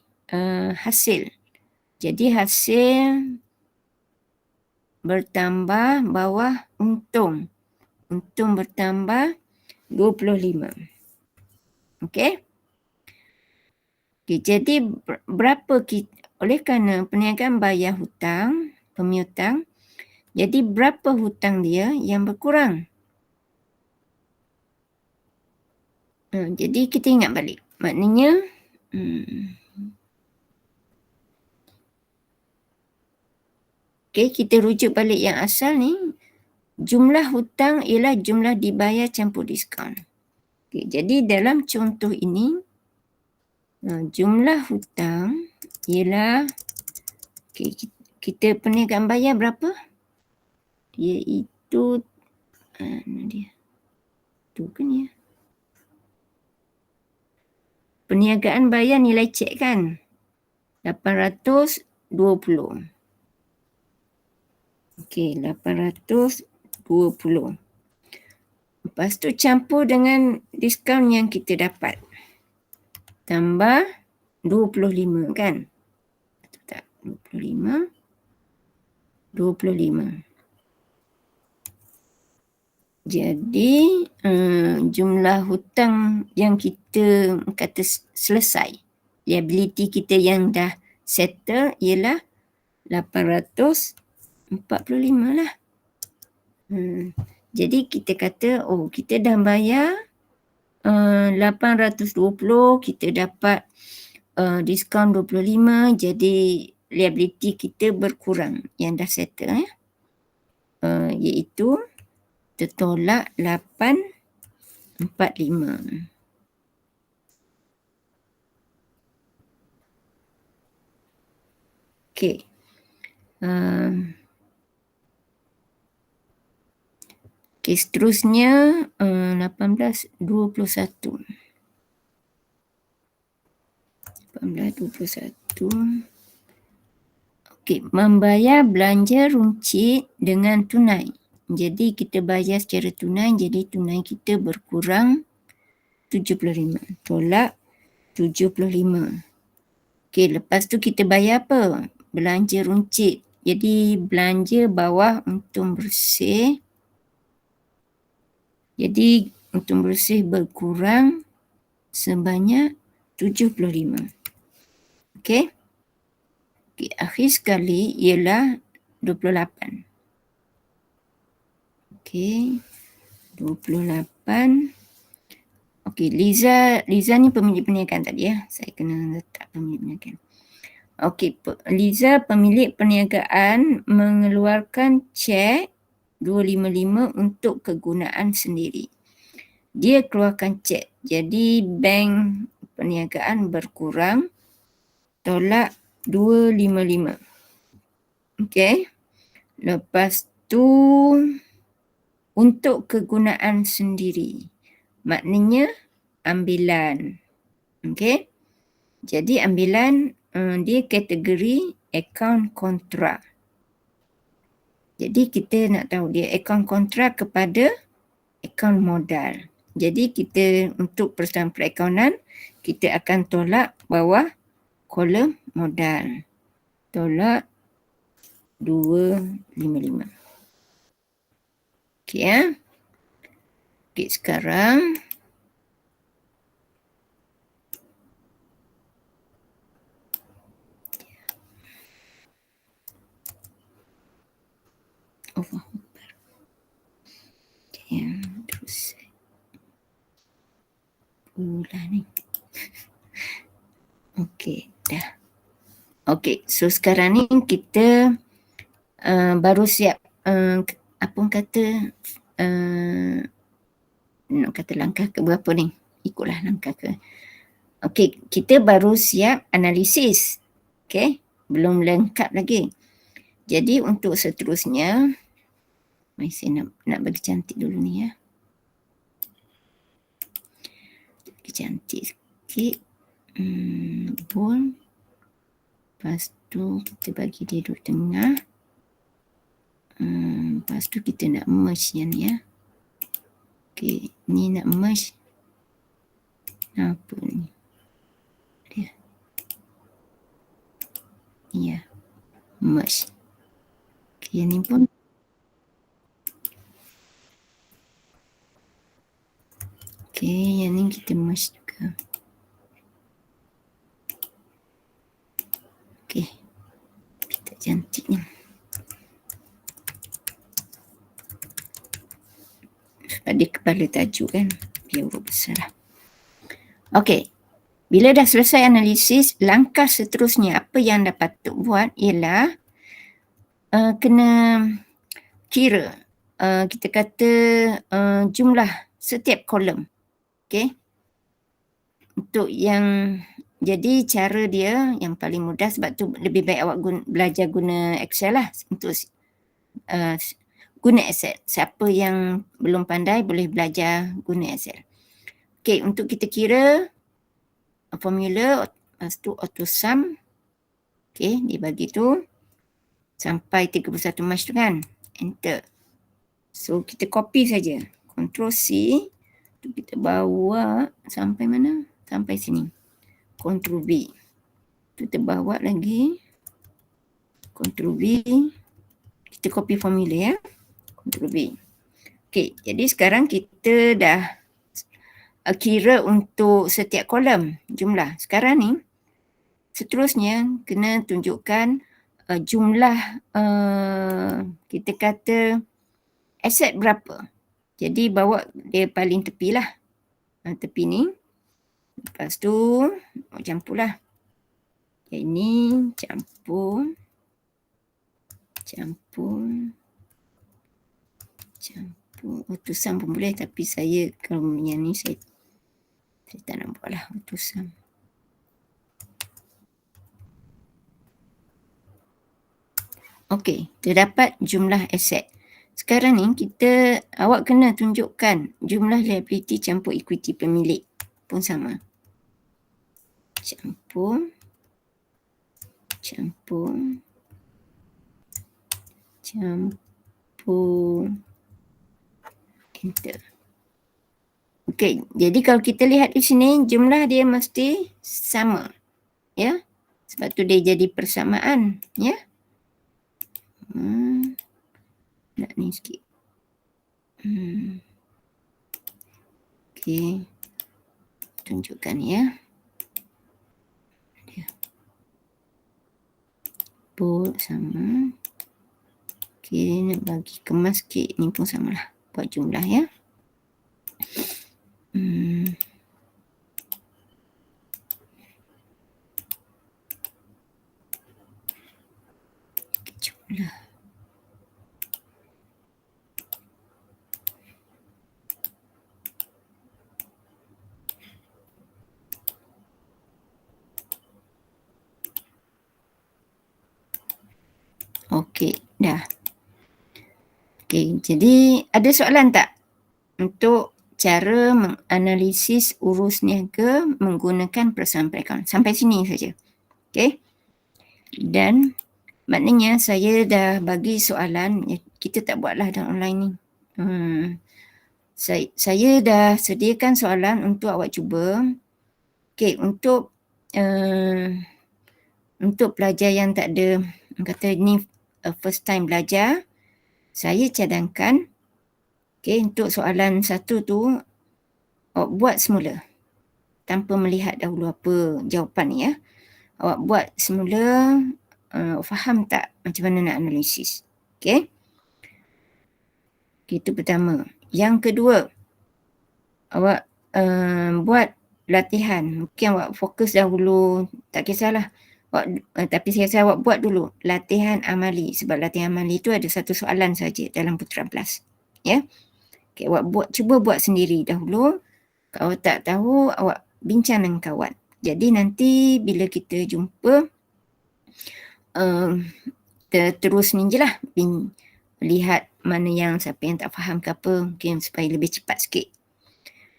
hasil. Jadi hasil bertambah bawah untung. Untung bertambah 25. Okey. Okey, jadi berapa kita, oleh kerana perniagaan bayar hutang, pemiutang, jadi berapa hutang dia yang berkurang? Jadi kita ingat balik. Maknanya okey, kita rujuk balik yang asal ni. Jumlah hutang ialah jumlah dibayar campur diskaun. Okey, jadi dalam contoh ini, jumlah hutang ialah, okey, kita perniagaan bayar berapa? Iaitu mana dia? Tu kan ya. Perniagaan bayar nilai cek kan? 820. Okey, 820. Lepas tu campur dengan diskaun yang kita dapat. Tambah 25 kan? Betul tak? 25. Jadi jumlah hutang yang kita kata selesai, liability kita yang dah settle ialah 845 lah. Jadi kita kata, kita dah bayar 820, kita dapat diskaun 25, jadi liability kita berkurang yang dah settle ya. Iaitu tertolak 845. Okey. Okey, seterusnya 1821. 18, 21. Okey, membayar belanja runcit dengan tunai. Jadi kita bayar secara tunai, jadi tunai kita berkurang 75. Tolak 75. Okey, lepas tu kita bayar apa? Belanja runcit. Jadi belanja bawah untung bersih. Jadi untung bersih berkurang sebanyak 75. Okey. Okey, akhir sekali ialah 28. Okey. 28. Okey, Liza ni pemilik perniagaan tadi ya. Saya kena letak pemilik perniagaan. Okey, Liza pemilik perniagaan mengeluarkan cek 255 untuk kegunaan sendiri. Dia keluarkan cek. Jadi bank perniagaan berkurang tolak 255. Okey. Lepas tu untuk kegunaan sendiri. Maknanya ambilan. Okey. Jadi ambilan dia kategori akaun kontrak. Jadi kita nak tahu dia akaun kontrak kepada akaun modal. Jadi kita untuk persamaan perakaunan kita akan tolak bawah kolom modal. Tolak 255. Okey ya. Okey, sekarang terus pula ni. Okey, dah. Okey, so sekarang ni kita baru siap apa orang kata nak kata langkah ke berapa ni? Ikutlah langkah ke. Okey, kita baru siap analisis. Okey, belum lengkap lagi. Jadi untuk seterusnya, mari saya nak bagi cantik dulu ni ya. Bagi cantik sikit. Bold. Lepas tu kita bagi dia duduk tengah. Lepas tu kita nak merge yang ni ya. Okey, ni nak merge. Apa ni? Dia. Ya. Merge. Okey, yang ni pun. Okey, yang ni kita merge juga. Okey. Kita cantiknya. Pada kepala tajuk kan. Biar huruf besar lah. Okey. Bila dah selesai analisis, langkah seterusnya apa yang anda patut buat ialah kena kira. Kita kata jumlah setiap kolom. Okey. Untuk yang jadi cara dia yang paling mudah sebab tu lebih baik awak belajar guna Excel lah untuk guna Excel. Siapa yang belum pandai boleh belajar guna Excel. Okey, untuk kita kira formula, lepas tu auto sum. Okey, dibagi tu sampai 31 Mac tu kan. Enter. So kita copy saja. Ctrl C. Tu kita bawa sampai mana? Sampai sini. Ctrl V. Kita bawa lagi. Ctrl V. Kita copy formula ya. Ctrl V. Okey, jadi sekarang kita dah kira untuk setiap kolom jumlah. Sekarang ni seterusnya kena tunjukkan jumlah kita kata aset berapa. Jadi bawa dia paling tepi lah. Tepi ni. Lepas tu campurlah. Ini campur. Utusan pun boleh tapi saya kalau yang ni saya tak nak buat lah utusan. Okey, terdapat jumlah aset. Sekarang ni awak kena tunjukkan jumlah liability campur equity pemilik pun sama. campur, enter. Okey, jadi kalau kita lihat di sini jumlah dia mesti sama. Ya. Sebab tu dia jadi persamaan, ya. Nak ni sikit. Okey. Tunjukkan ya. Put sama. Okey, nak bagi kemas sikit. Ni pun samalah. Buat jumlah ya. Jumlah. Okey, dah. Okey, jadi ada soalan tak untuk cara menganalisis urus niaga menggunakan persamaan perakaunan? Sampai sini saja. Okey. Dan maknanya saya dah bagi soalan, kita tak buatlah dalam online ni. Saya dah sediakan soalan untuk awak cuba. Okey, untuk pelajar yang tak ada, kata ni first time belajar, saya cadangkan untuk soalan satu tu awak buat semula tanpa melihat dahulu apa jawapan ni ya. Awak buat semula, faham tak macam mana nak analisis. Okey. Itu pertama. Yang kedua, awak buat latihan. Mungkin awak fokus dahulu, tak kisahlah. Tapi saya rasa awak buat dulu latihan amali. Sebab latihan amali tu ada satu soalan saja dalam Putera Plus. Ya. Okay, awak cuba buat sendiri dahulu. Kalau tak tahu, awak bincang dengan kawan. Jadi nanti bila kita jumpa, terus ni je lah. Lihat mana yang siapa yang tak faham ke apa. Mungkin supaya lebih cepat sikit.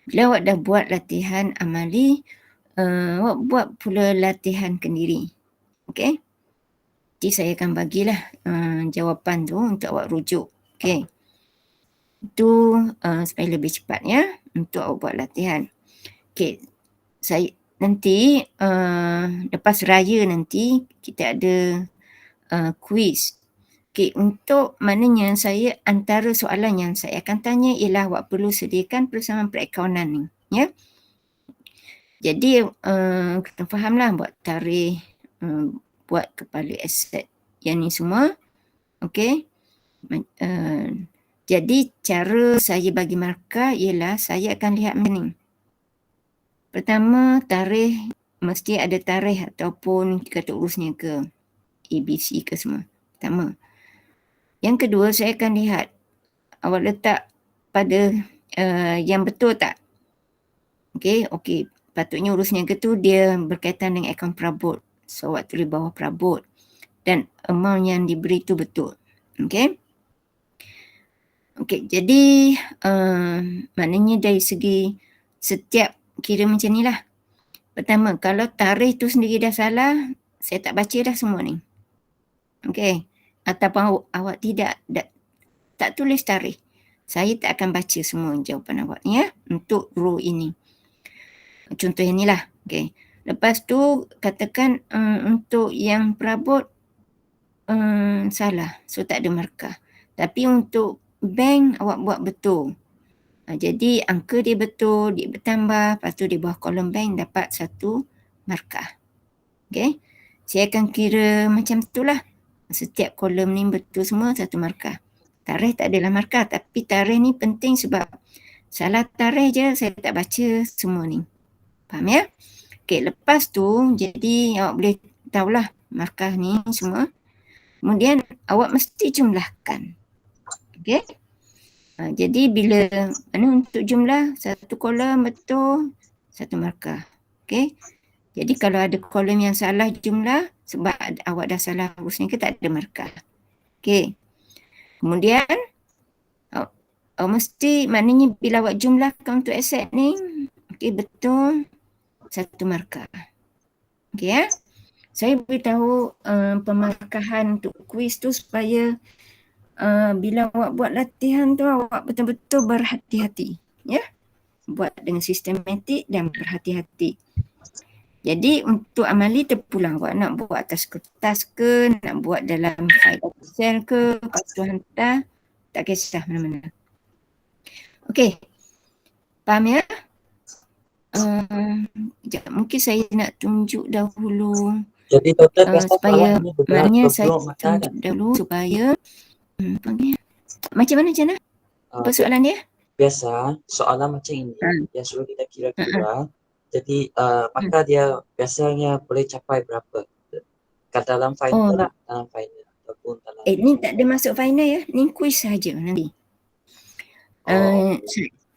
Bila awak dah buat latihan amali, awak buat pula latihan kendiri. Okey? Nanti saya akan bagilah jawapan tu untuk awak rujuk. Okey? Itu supaya lebih cepat ya untuk awak buat latihan. Okey, saya nanti lepas raya nanti kita ada quiz. Okey, untuk maknanya saya antara soalan yang saya akan tanya ialah awak perlu sediakan persamaan perakaunan ni, ya. Jadi kita fahamlah buat tarikh, buat kepala aset yang ni semua. Okey. Jadi cara saya bagi markah ialah saya akan lihat macam ni. Pertama, tarikh, mesti ada tarikh ataupun kata urus niaga, ABC ke semua. Pertama. Yang kedua, saya akan lihat awak letak pada yang betul tak. Okey. Patutnya urus niaga tu dia berkaitan dengan akaun perabot. So awak tulis bawah perabot. Dan amount yang diberi tu betul. Okey. Okey, jadi maknanya dari segi setiap kira macam ni lah. Pertama, kalau tarikh tu sendiri dah salah, saya tak baca dah semua ni. Okey. Ataupun awak tak tulis tarikh. Saya tak akan baca semua jawapan awak ni ya, untuk row ini. Contoh yang ni lah. Okey. Lepas tu, katakan untuk yang perabot salah. So tak ada markah. Tapi untuk bank awak buat betul. Jadi angka dia betul, dia bertambah, lepas tu di bawah kolom bank dapat satu markah. Okey. Saya akan kira macam itulah. Setiap kolom ni betul semua, satu markah. Tarikh tak adalah markah, tapi tarikh ni penting sebab salah tarikh je saya tak baca semua ni. Faham ya? Okey, lepas tu jadi awak boleh tahulah markah ni semua. Kemudian awak mesti jumlahkan. Okey. Jadi bila untuk jumlah satu kolom betul, satu markah. Okey. Jadi kalau ada kolom yang salah jumlah sebab awak dah salah urus ni ke tak ada markah. Okey. Kemudian awak mesti maknanya bila awak jumlahkan untuk aset ni, okey betul, satu markah. Okey ya. Saya beritahu pemarkahan untuk kuis tu supaya bila awak buat latihan tu awak betul-betul berhati-hati. Ya. Buat dengan sistematik dan berhati-hati. Jadi untuk amali terpulang awak nak buat atas kertas ke, nak buat dalam file Excel ke, lepas tu hantar, tak kisah mana-mana. Okey. Faham ya? Sekejap, mungkin saya nak tunjuk dahulu Jadi Doktor biasa supaya soalan ini bergerak maknanya saya berdua mata tunjuk dahulu supaya macam mana Jana? Apa kan? soalan dia? Biasa soalan macam ini yang suruh kita kira-kira. Jadi maka dia biasanya boleh capai berapa? Kat dalam final lah, dalam final ataupun dalam Ni tak ada masuk final ya. Ni quiz saja nanti.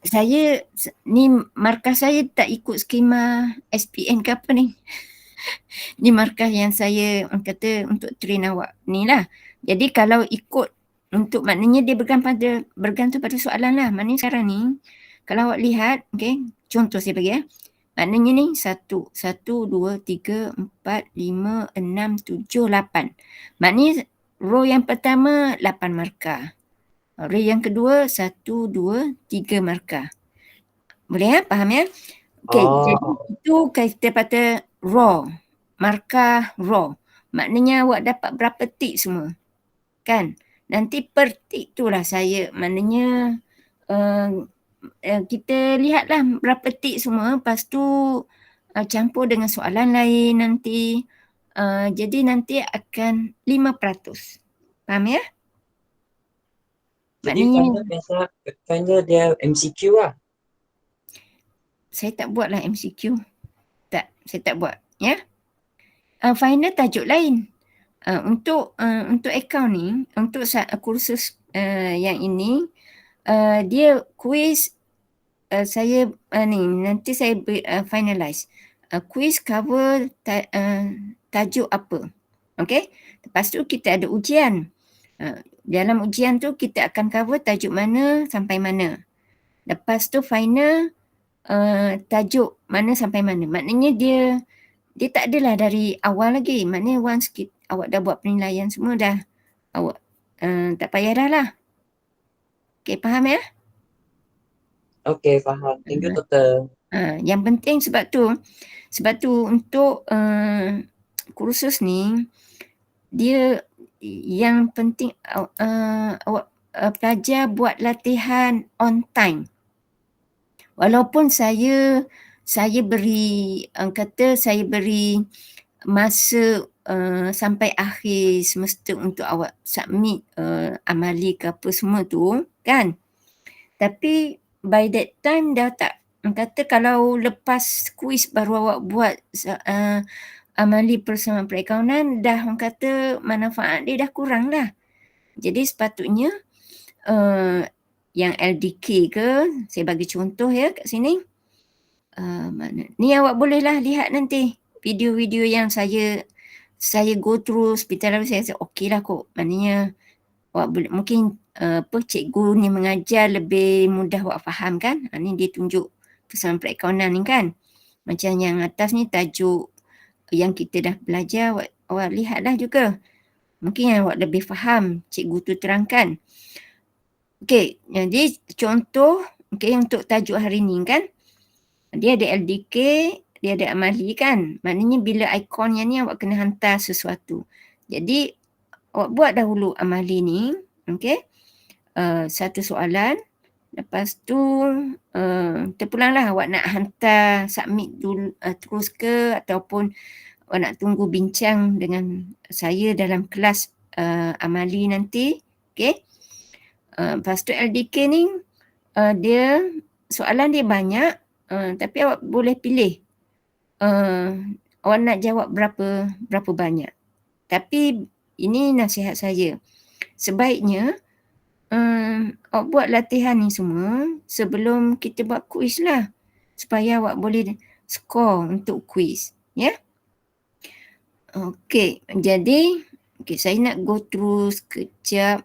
Saya ni markah saya tak ikut skema SPM ke apa ni. Ni markah yang saya kata untuk train awak ni lah. Jadi kalau ikut untuk maknanya dia bergantung pada soalan lah. Maknanya sekarang ni kalau awak lihat, okay, contoh saya bagi ya. Maknanya ni 1, 2, 3, 4, 5, 6, 7, 8. Maknanya row yang pertama 8 markah. Row yang kedua 1, 2, 3 markah. Boleh ya? Faham ya? Okay, jadi itu kita kata raw. Markah raw. Maknanya awak dapat berapa tik semua. Kan? Nanti per tik tu lah saya, maknanya kita lihatlah berapa tik semua. Lepas tu campur dengan soalan lain nanti. Jadi nanti akan 5%. Faham ya? Jadi Maknanya final dia MCQ lah. saya tak buat lah MCQ. Tak, saya tak buat. Ya? Final tajuk lain. Untuk account ni, untuk kursus yang ini, dia quiz saya ni nanti saya finalize. Quiz cover tajuk apa. Okay? Lepas tu kita ada ujian. Dalam ujian tu kita akan cover tajuk mana sampai mana. Lepas tu final tajuk mana sampai mana. Maknanya dia tak adalah dari awal lagi. Maknanya once awak dah buat penilaian semua dah, awak tak payah dah lah. Okay, faham ya? Okay, faham. Thank you Doktor. Yang penting sebab tu untuk kursus ni, dia yang penting awak pelajar buat latihan on time. Walaupun saya beri saya beri masa sampai akhir semester untuk awak submit amali ke apa semua tu kan. Tapi by that time dah tak, kata kalau lepas kuis baru awak buat amali persamaan perakaunan, dah orang kata manfaat dia dah kurang lah. Jadi sepatutnya yang LDK ke, saya bagi contoh ya kat sini. Ni awak bolehlah lihat nanti video-video yang saya go through sebentar lalu, saya rasa okey lah kot. Maknanya awak boleh, mungkin cikgu ni mengajar lebih mudah awak faham kan. Ni dia tunjuk persamaan perakaunan ni kan. Macam yang atas ni tajuk yang kita dah belajar, awak lihatlah juga. Mungkin awak lebih faham cikgu tu terangkan. Okey, jadi contoh untuk tajuk hari ni kan. Dia ada LDK, dia ada amali kan. Maknanya bila ikonnya ni awak kena hantar sesuatu. Jadi awak buat dahulu amali ni. Okey. Satu soalan. Lepas tu terpulanglah awak nak hantar submit dulu terus ke, ataupun awak nak tunggu bincang dengan saya dalam kelas amali nanti. Okey. Lepas tu LDK ni dia soalan dia banyak. Tapi awak boleh pilih awak nak jawab berapa banyak. Tapi ini nasihat saya. Sebaiknya awak buat latihan ni semua sebelum kita buat kuis lah. Supaya awak boleh skor untuk kuis. Ya? Okey, jadi saya nak go through sekejap.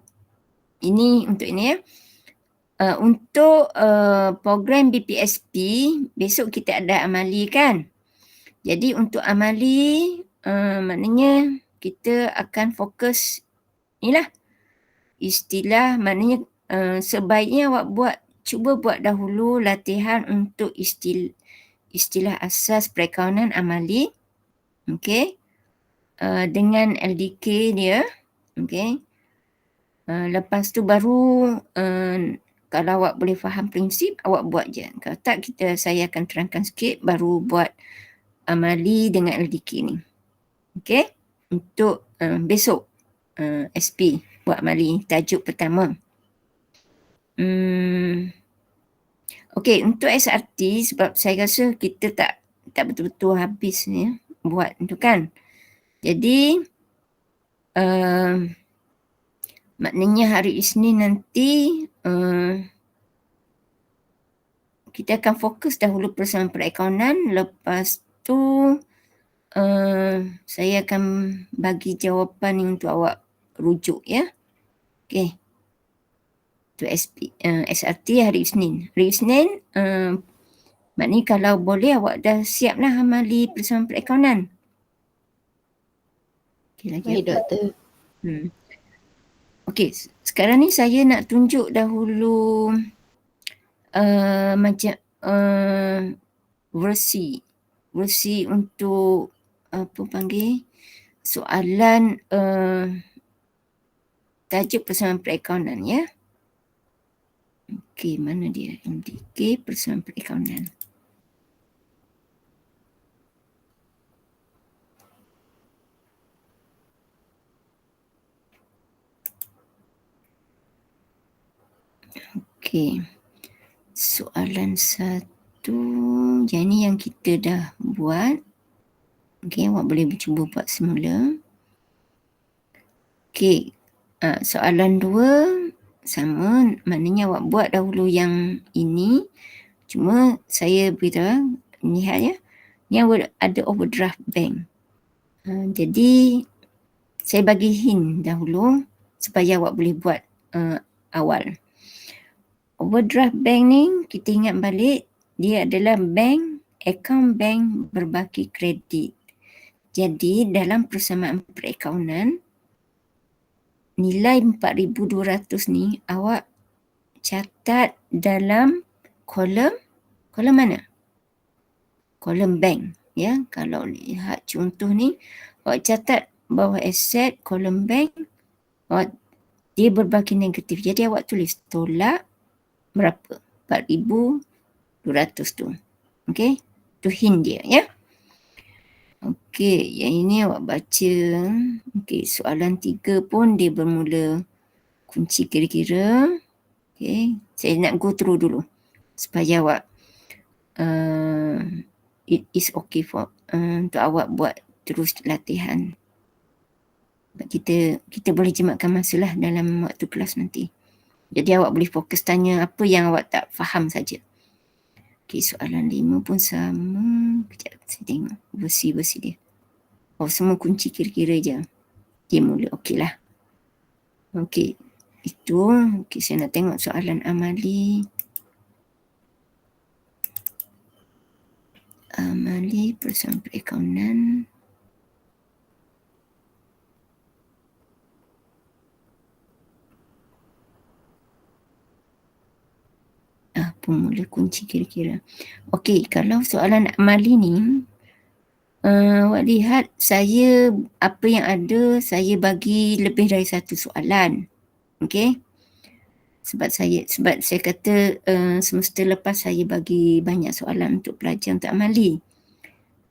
Ini untuk ini ya. Untuk program BPSP, besok kita ada amali kan. Jadi untuk amali maknanya kita akan fokus inilah istilah, maknanya sebaiknya awak cuba buat dahulu latihan untuk istilah asas perakaunan amali. Okey. Dengan LDK dia. Okey. Lepas tu baru kalau awak boleh faham prinsip, awak buat je. Kalau tak, saya akan terangkan sikit baru buat amali dengan LDK ni. Okey? Untuk besok SP buat amali tajuk pertama. Okey, untuk SRT sebab saya rasa kita tak betul-betul habis ni buat tu kan. Jadi maknanya hari Isnin nanti kita akan fokus dahulu persamaan perakaunan, lepas tu saya akan bagi jawapan ni untuk awak rujuk ya. Okey. Tu SRT hari Isnin. Hari Isnin maknanya kalau boleh awak dah siap lah amali persamaan perakaunan. Okey, lagi Baik, apa? Doktor. Okey, sekarang ni saya nak tunjuk dahulu macam versi untuk apa panggil soalan tajuk persamaan perakaunan ya. Okey, mana dia? MDK persamaan perakaunan. Okey. Soalan 1 yang ni yang kita dah buat. Okey, awak boleh cuba buat semula. Okey. Soalan 2 sama, maknanya awak buat dahulu yang ini. Cuma saya beritahu, lihat ya. Ni ada overdraft bank. Jadi saya bagi hint dahulu supaya awak boleh buat awal. Overdraft bank ni kita ingat balik, dia adalah akaun bank berbaki kredit. Jadi dalam persamaan perakaunan, nilai 4,200 ni awak catat dalam kolom mana? Kolom bank. Ya, kalau lihat contoh ni, awak catat bawah aset kolom bank, dia berbaki negatif. Jadi awak tulis tolak berapa? 4,200 tu. Okey, tu hint dia ya. Okey, yang ini awak baca. Okey, soalan 3 pun dia bermula kunci kira-kira. Okey, saya nak go through dulu supaya awak it is okay for untuk awak buat terus latihan. Kita boleh jematkan masalah dalam waktu kelas nanti. Jadi awak boleh fokus tanya apa yang awak tak faham saja. Okey, soalan 5 pun sama. Kejap saya tengok versi dia. Oh, semua kunci kira-kira je. Dia mula okey lah. Okey, itu. Okey, saya nak tengok soalan amali. Amali persamaan perakaunan. Pemula kunci kira-kira. Okey, kalau soalan amali ni, awak lihat saya apa yang ada, saya bagi lebih dari satu soalan. Okey. Sebab saya kata semester lepas saya bagi banyak soalan untuk pelajar untuk amali.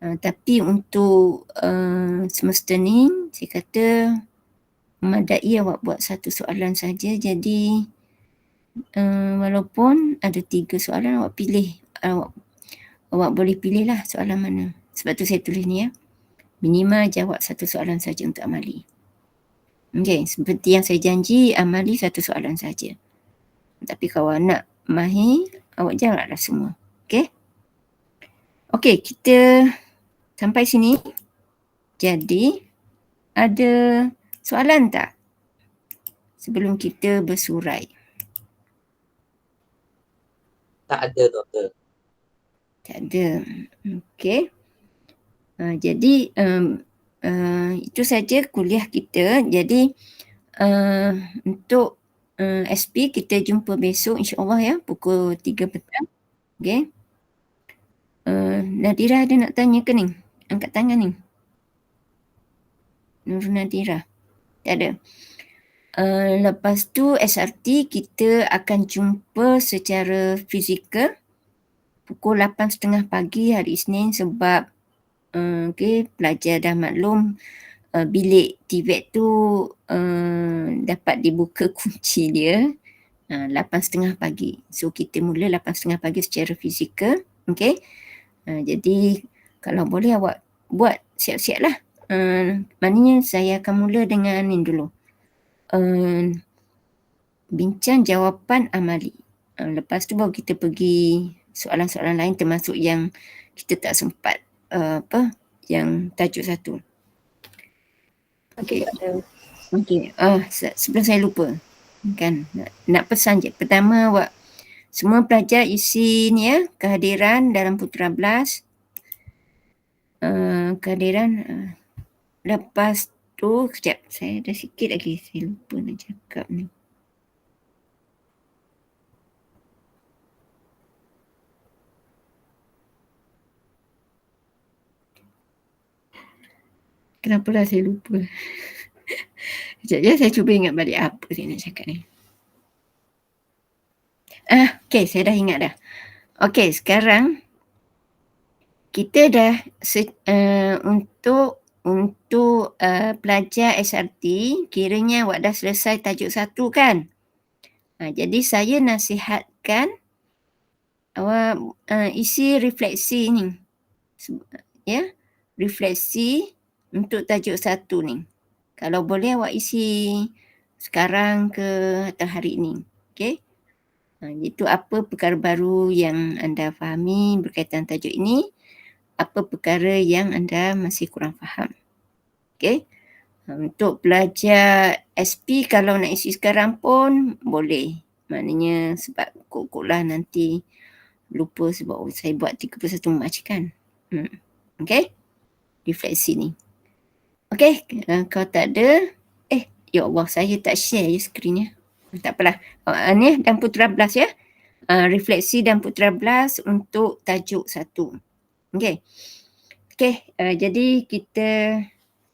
Tapi untuk semester ni, saya kata memadai awak buat satu soalan saja. Jadi walaupun ada 3 soalan, awak pilih. Awak boleh pilih lah soalan mana. Sebab tu saya tulis ni ya. Minimal jawab satu soalan saja untuk amali. Okey, seperti yang saya janji, amali satu soalan saja. Tapi kalau nak mahir, awak jawablah semua. Okey? Okey, kita sampai sini. Jadi, ada soalan tak sebelum kita bersurai? Tak ada, Doktor. Tak ada. Okey. Jadi itu saja kuliah kita. Jadi untuk SP kita jumpa besok insya-Allah ya pukul 3 petang. Okey. Nadira ada nak tanya ke ni? Angkat tangan ni. Nur Nadira. Tak ada. Lepas tu SRT kita akan jumpa secara fizikal pukul 8.30 pagi hari Isnin sebab pelajar dah maklum bilik TVET tu dapat dibuka kunci dia 8.30 pagi. So kita mula 8.30 pagi secara fizikal. Okay. Jadi kalau boleh awak buat siap-siap lah. Maknanya saya akan mula dengan ni dulu. Bincang jawapan amali. Lepas tu baru kita pergi soalan-soalan lain termasuk yang kita tak sempat yang tajuk satu. Okey. Okey. Sebelum saya lupa kan nak pesan je. Pertama awak semua pelajar isi ni ya kehadiran dalam Putra Blast. Kehadiran lepas tu sekejap saya ada sikit lagi saya lupa nak cakap ni. Kenapalah saya lupa. Sekejap ya, saya cuba ingat balik apa saya nak cakap ni. Okey, saya dah ingat dah. Okey, sekarang kita dah untuk pelajar SRT, kiranya awak dah selesai tajuk 1 kan? Jadi saya nasihatkan awak isi refleksi ni. Ya, refleksi untuk tajuk 1 ni. Kalau boleh awak isi sekarang ke atau hari ini. Okey. Itu apa perkara baru yang anda fahami berkaitan tajuk ini, apa perkara yang anda masih kurang faham. Okey. Untuk pelajar SP kalau nak isi sekarang pun boleh. Maknanya sebab kok lah nanti lupa sebab saya buat 31 Mac kan. Okey. Refleksi ni. Okey, kalau tak ada, ya Allah saya tak share je skrinnya. Tak apalah. Ni dan Putra Blast ya. Refleksi dan Putra Blast untuk tajuk 1. Okey. Okey, jadi kita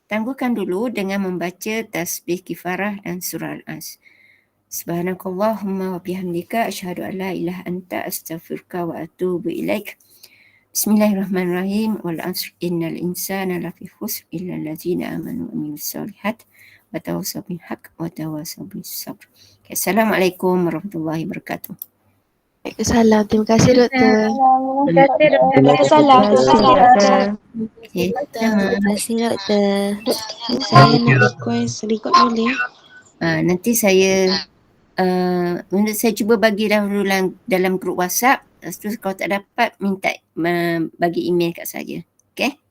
tangguhkan dulu dengan membaca tasbih kifarah dan surah Al-As. Subhanakallahumma wa bihamdika asyhadu an la ilaha anta astaghfiruka wa atubu ilaik. Bismillahirrahmanirrahim. Wal 'asr innal insana lafi khusr illa allazina amanu wa amilus solihat wa tawassaw bil haqq wa tawassaw bis sabr. Assalamualaikum warahmatullahi wabarakatuh. Waalaikumsalam. Terima kasih doktor. Terima kasih doktor. Saya nak request record boleh? Nanti saya saya cuba bagi dahulu dalam grup WhatsApp. Lepas tu kalau tak dapat minta bagi email kat saya. Okay?